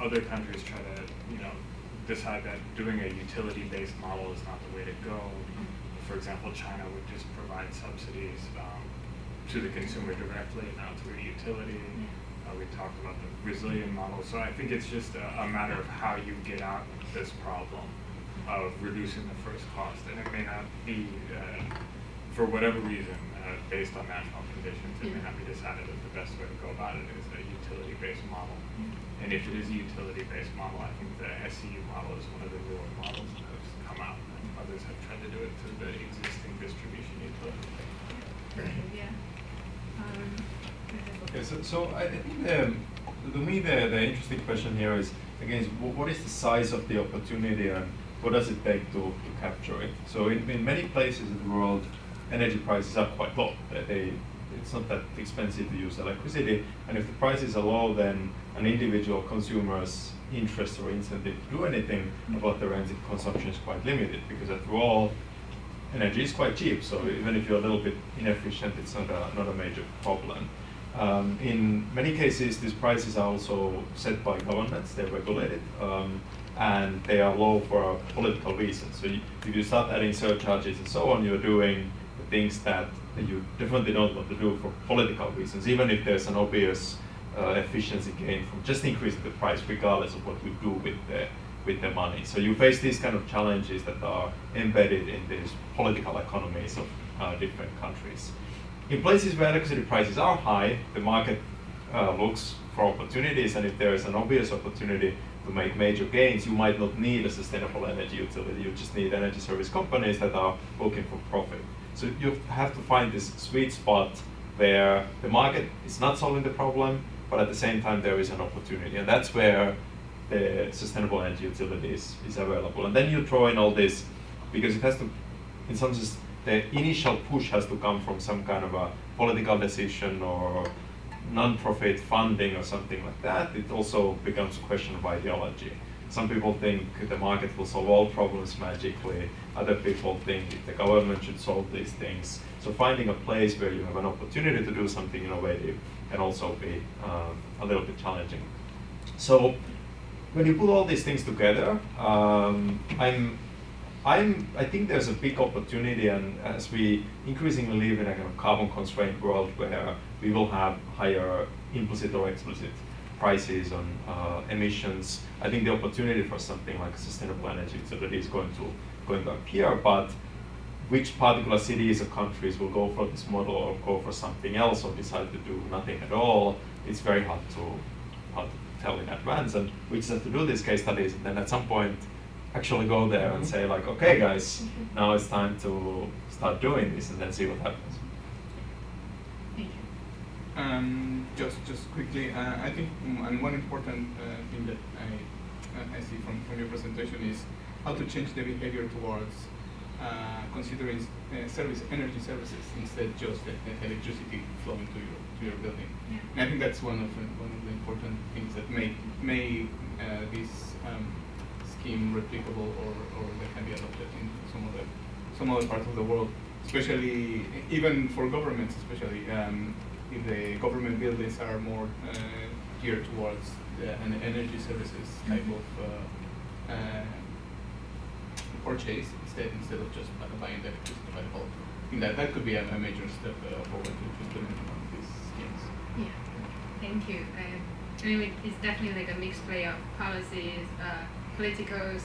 Other countries try to decide that doing a utility-based model is not the way to go. For example, China would just provide subsidies to the consumer directly, not through a utility. We talked about the Brazilian model. So I think it's just a matter of how you get out this problem of reducing the first cost. And it may not be, for whatever reason, based on national conditions, it may not be decided that the best way to go about it is a utility-based model. And if it is a utility-based model, I think the SEU model is one of the newer models that has come out. And others have tried to do it through the existing distribution utility. Yeah. Yeah, so I think to me the interesting question here is, again, what is the size of the opportunity and what does it take to capture it? So in many places in the world, energy prices are quite low. It's not that expensive to use electricity, and if the prices are low, then an individual consumer's interest or incentive to do anything about their energy consumption is quite limited, because after all, energy is quite cheap, so even if you're a little bit inefficient, it's not a major problem. In many cases, these prices are also set by governments, they're regulated, and they are low for political reasons. So if you start adding surcharges and so on, you're doing the things that you definitely don't want to do for political reasons, even if there's an obvious efficiency gain from just increasing the price, regardless of what we do with the money. So you face these kind of challenges that are embedded in these political economies of different countries. In places where electricity prices are high, the market looks for opportunities, and if there is an obvious opportunity to make major gains, you might not need a sustainable energy utility. You just need energy service companies that are looking for profit. So you have to find this sweet spot where the market is not solving the problem, but at the same time there is an opportunity, and that's where the sustainable energy utility is available. And then you throw in all this, because it has to, in some sense, the initial push has to come from some kind of a political decision or non-profit funding or something like that. It also becomes a question of ideology. Some people think the market will solve all problems magically. Other people think the government should solve these things. So finding a place where you have an opportunity to do something innovative can also be a little bit challenging. So when you put all these things together, I think there's a big opportunity, and as we increasingly live in a kind of carbon-constrained world where we will have higher implicit or explicit prices on emissions, I think the opportunity for something like sustainable energy utility is going to appear. But which particular cities or countries will go for this model or go for something else or decide to do nothing at all, it's very hard to tell in advance. And we just have to do these case studies, and then at some point actually go there and say like, okay guys, now it's time to start doing this, and then see what happens. Thank you. Just quickly, I think and one important thing that I see from your presentation is how to change the behavior towards considering energy services instead just the electricity flowing to your building. Yeah. And I think that's one of the important things that make this scheme replicable or that can be adopted in some some other parts of the world, especially even for governments, especially if the government buildings are more geared towards an energy services type of purchase instead of just buying the electricity by the bulk. I think that could be a major step forward to implement one of these schemes. Yeah, thank you. Anyway, it's definitely like a mixed play of policies, politicals,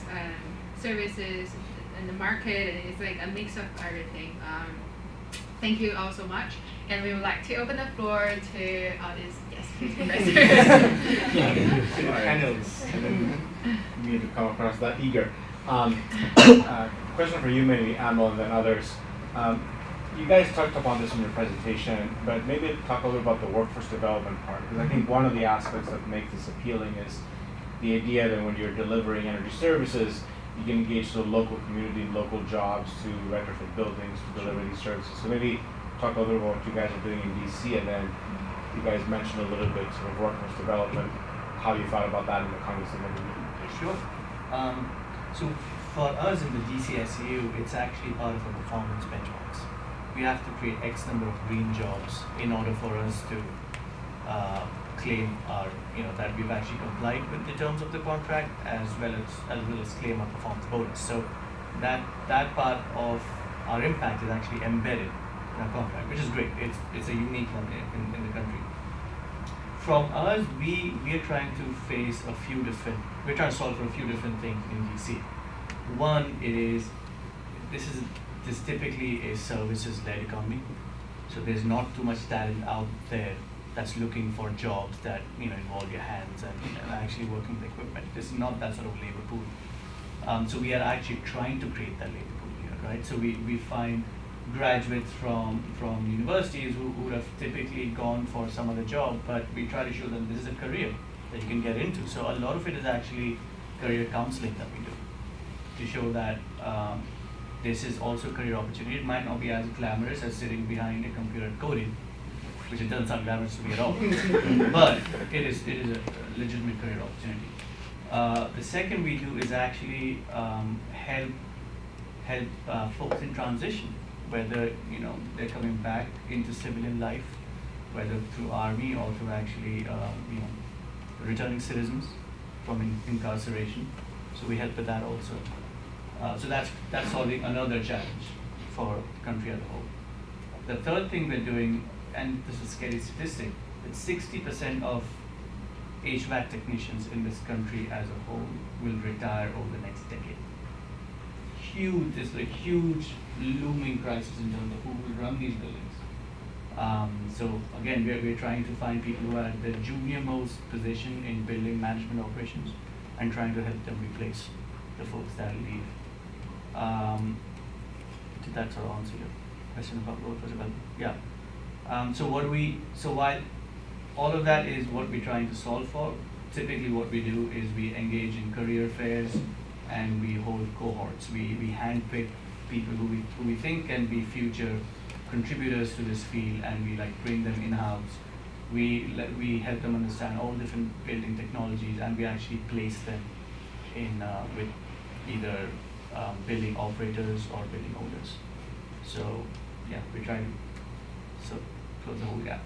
services, and the market, and it's like a mix of everything. Thank you all so much, and we would like to open the floor to audience. Yes, please, Professor. Panelists, and then me to come across that eager. Question for you, maybe Amel, and then others. You guys touched upon this in your presentation, but maybe talk a little about the workforce development part, because I think one of the aspects that makes this appealing is the idea that when you're delivering energy services, you can engage the local community, local jobs to retrofit buildings to deliver these services. So maybe talk a little about what you guys are doing in DC, and then you guys mentioned a little bit sort of workforce development, how you thought about that in the context of Medellin. Sure. So for us in the DCSEU, it's actually part of our performance benchmarks. We have to create X number of green jobs in order for us to claim our, that we've actually complied with the terms of the contract, as well as claim our performance bonus. So that part of our impact is actually embedded in our contract, which is great. It's a unique one in the country. From us, we are trying to we're trying to solve for a few different things in DC. One is this typically a services-led economy, so there's not too much talent out there that's looking for jobs that involve your hands and actually working with equipment. This is not that sort of labor pool. So we are actually trying to create that labor pool here, right? So we find graduates from universities who would have typically gone for some other job, but we try to show them this is a career that you can get into. So a lot of it is actually career counseling that we do to show that this is also a career opportunity. It might not be as glamorous as sitting behind a computer coding, which it doesn't sound glamorous to me at all, but it is a legitimate career opportunity. The second we do is actually help folks in transition, whether they're coming back into civilian life, whether through army or through actually returning citizens from incarceration. So we help with that also. So that's solving another challenge for the country as a whole. The third thing we're doing, and this is a scary statistic, that 60% of HVAC technicians in this country as a whole will retire over the next decade. It's a huge looming crisis in terms of who will run these buildings. So again, we're trying to find people who are at the junior most position in building management operations and trying to help them replace the folks that leave. Did that sort of answer your question about workforce development? Yeah. So while all of that is what we're trying to solve for, typically what we do is we engage in career fairs and we hold cohorts. We handpick people who we think can be future contributors to this field, and we bring them in-house. We help them understand all different building technologies, and we actually place them in with either building operators or building owners. So yeah, we try to close the whole gap.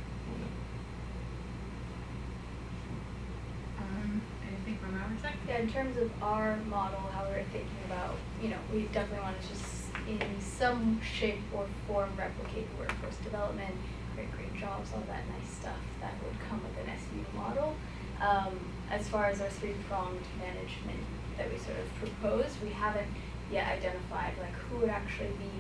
Anything from our side? Yeah, in terms of our model, how we're thinking about, we definitely want to just in some shape or form replicate the workforce development, create great jobs, all that nice stuff that would come with an SEU model. As far as our three-pronged management that we sort of propose, we haven't yet identified who would actually be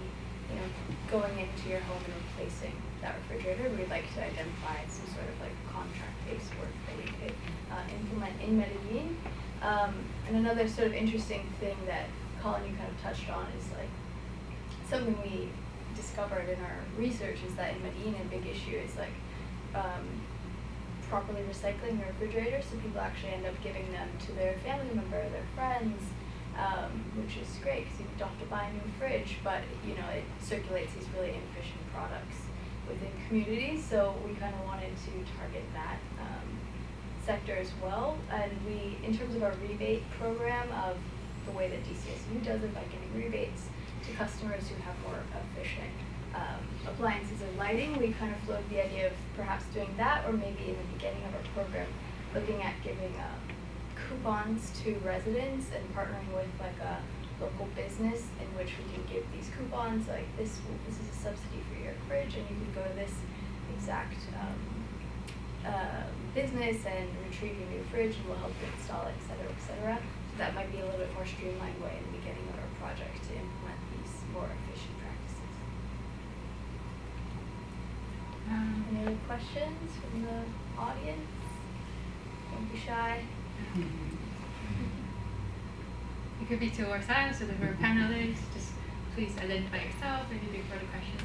going into your home and replacing that refrigerator. We'd like to identify some sort of contract-based work that we could implement in Medellin. And another sort of interesting thing that Colin, you kind of touched on is something we discovered in our research is that in Medellin a big issue is properly recycling the refrigerators. So people actually end up giving them to their family member, their friends, which is great because you don't have to buy a new fridge, but it circulates these really inefficient products within communities. So we kind of wanted to target that sector as well. And we, in terms of our rebate program, of the way that DCSEU does it by giving rebates, to customers who have more efficient appliances and lighting. We kind of floated the idea of perhaps doing that, or maybe in the beginning of our program, looking at giving coupons to residents and partnering with like a local business in which we can give these coupons, like this is a subsidy for your fridge, and you can go to this exact business and retrieve your new fridge, and we'll help you install it, et cetera, et cetera. So that might be a little bit more streamlined way in the beginning of our project to implement these more efficient practices. Any other questions from the audience? Don't be shy. It could be to ourselves or to our panelists. Just please identify yourself, maybe big further questions.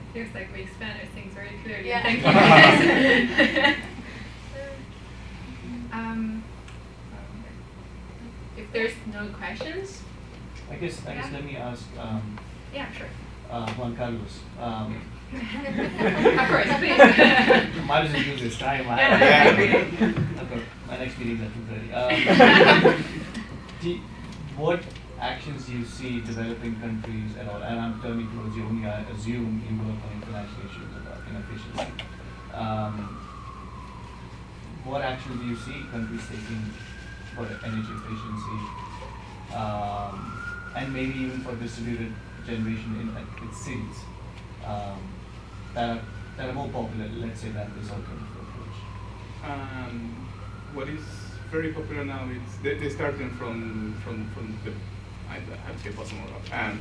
It feels like we expand our things very clearly. Yeah. Thank you. If there's no questions, I guess let me ask yeah, sure. Juan Carlos. Of course, please. Might as well use this time. Okay, my next meeting's at 2:30. What actions do you see developing countries at all? And I'm turning towards you only. I assume you work on international issues about inefficiency. What actions do you see countries taking for energy efficiency, and maybe even for distributed generation in cities that are more popular, let's say, than this alternative approach? What is very popular now is they're starting from the I'd say bottom up.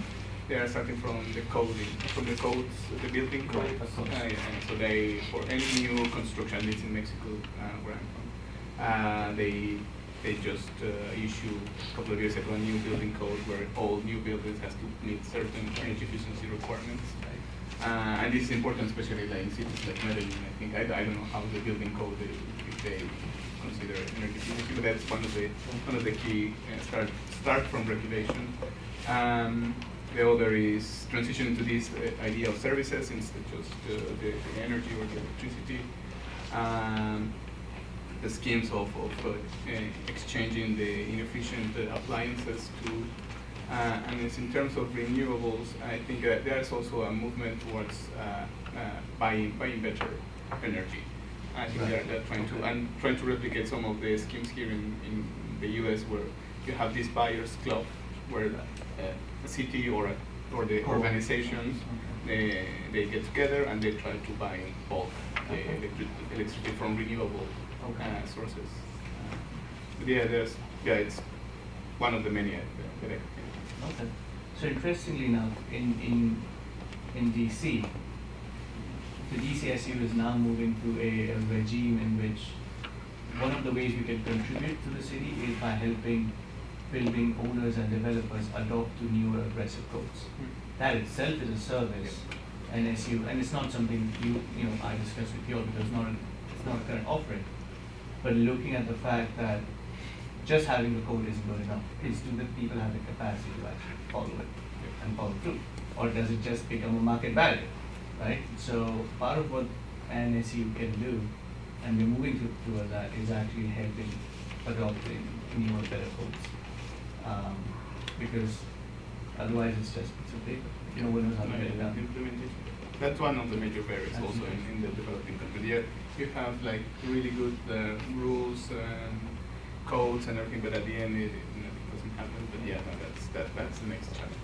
They are starting from the coding, from the codes, the building codes. And so they, for any new construction, at least in Mexico, where I'm from, they just issue a couple of years ago a new building code where all new buildings has to meet certain energy efficiency requirements. And this is important, especially like in cities like Medellin. I think I don't know how the building code if they consider energy efficiency, but that's one of the key start from regulation. The other is transition to this idea of services instead of just the energy or the electricity. The schemes of exchanging the inefficient appliances to, and it's in terms of renewables, I think there's also a movement towards buying better energy. I think they're trying to replicate some of the schemes here in the US where you have this buyers club where a city or the organizations they get together and they try to buy bulk electricity from renewable sources. But it's one of the many that I can think of. Okay. So interestingly now, in DC, the DCSEU is now moving to a regime in which one of the ways we can contribute to the city is by helping building owners and developers adopt to newer aggressive codes. That itself is a service, and SU, and it's not something I discuss with you all because it's not a current offering. But looking at the fact that just having the code isn't good enough, is do the people have the capacity to actually follow it and follow through, or does it just become a market barrier, right? So part of what an SU can do, and we're moving towards that, is actually helping adopting newer, better codes. Because otherwise it's just a paper. No one knows how to get it done. Implementation. That's one of the major barriers also in the developing countries. Yeah, you have like really good rules and codes and everything, but at the end it doesn't happen. But yeah, no, that's the next challenge.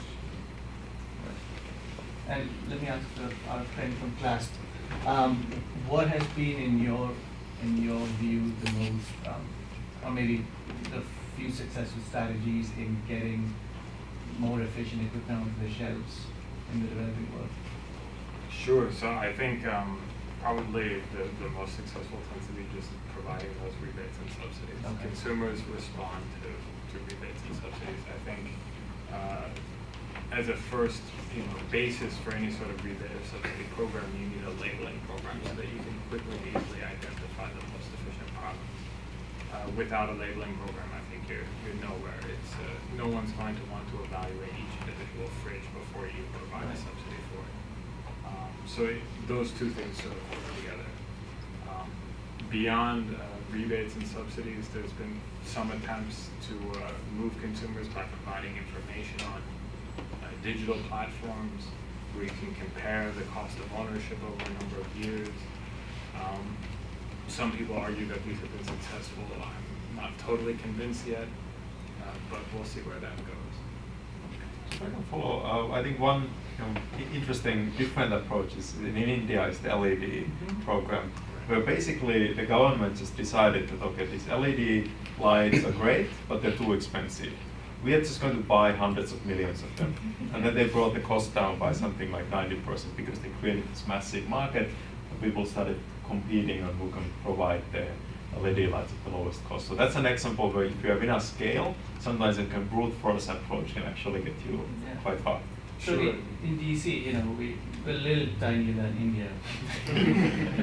And let me ask our friend from CLASP, what has been in your view the most, or maybe the few successful strategies in getting more efficient equipment onto the shelves in the developing world? Sure. So I think probably the most successful tends to be just providing those rebates and subsidies. Okay. Consumers respond to rebates and subsidies. I think as a first basis for any sort of rebate or subsidy program, you need a labeling program so that you can quickly and easily identify the most efficient products. Without a labeling program, I think you're nowhere. It's no one's going to want to evaluate each individual fridge before you provide a subsidy for it. So those two things sort of work together. Beyond rebates and subsidies. There's been some attempts to move consumers by providing information on digital platforms where you can compare the cost of ownership over a number of years. Some people argue that these have been successful. I'm not totally convinced yet, but we'll see where that goes. So I can follow. I think one interesting different approach is in India is the LED program, where basically the government just decided that okay, these LED lights are great, but they're too expensive. We are just going to buy hundreds of millions of them. And then they brought the cost down by something like 90% because they created this massive market. And people started competing on who can provide the LED lights at the lowest cost. So that's an example where if you have enough scale, sometimes a brute force approach can actually get you quite far. So in DC, you know, we're a little tinier than India,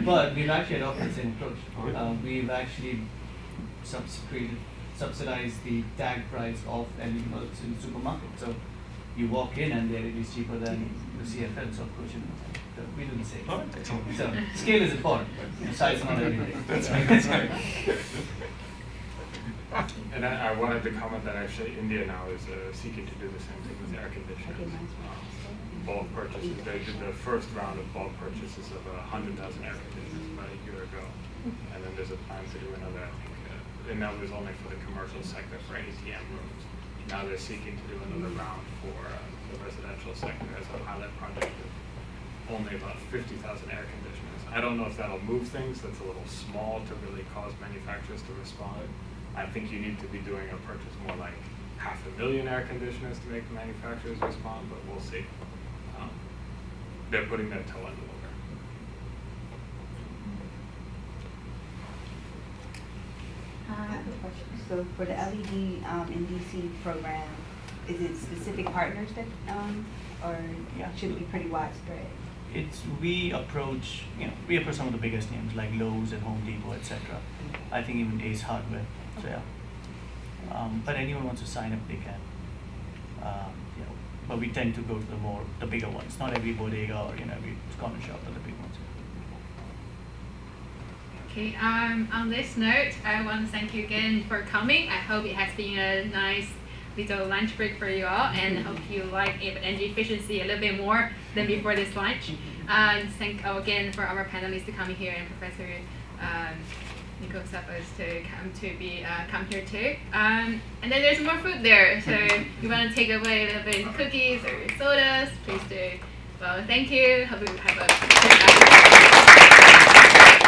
but we've actually adopted the same approach. We've actually subsidized the tag price of LED bulbs in the supermarket. So you walk in and the LED is cheaper than the CFL. So of course, you know, we do the same. So scale is important, but size is not everything. That's right. And I wanted to comment that actually India now is seeking to do the same thing with air conditioners. Bulk purchases. They did the first round of bulk purchases of 100,000 air conditioners about a year ago. And then there's a plan to do another, I think, and that was only for the commercial sector, for ATM rooms. Now they're seeking to do another round for the residential sector as a pilot project of only about 50,000 air conditioners. I don't know if that'll move things. That's a little small to really cause manufacturers to respond. I think you need to be doing a purchase more like 500,000 air conditioners to make the manufacturers respond, but we'll see. They're putting their toe in the water. I have a question. So for the LED in DC program, is it specific partners that, or should it be pretty widespread? We approach some of the biggest names like Lowe's and Home Depot, etc. I think even Ace Hardware. So yeah, but anyone wants to sign up, they can. But we tend to go to the bigger ones. Not every bodega or every corner shop, but the big ones. Okay. On this note, I want to thank you again for coming. I hope it has been a nice little lunch break for you all, and I hope you like energy efficiency a little bit more than before this lunch. And thank again for our panelists to come here and Professor Nico Sappos to come here too. And then there's more food there, so if you want to take away a little bit of cookies or sodas, please do. Well, thank you. Hope you have a good afternoon.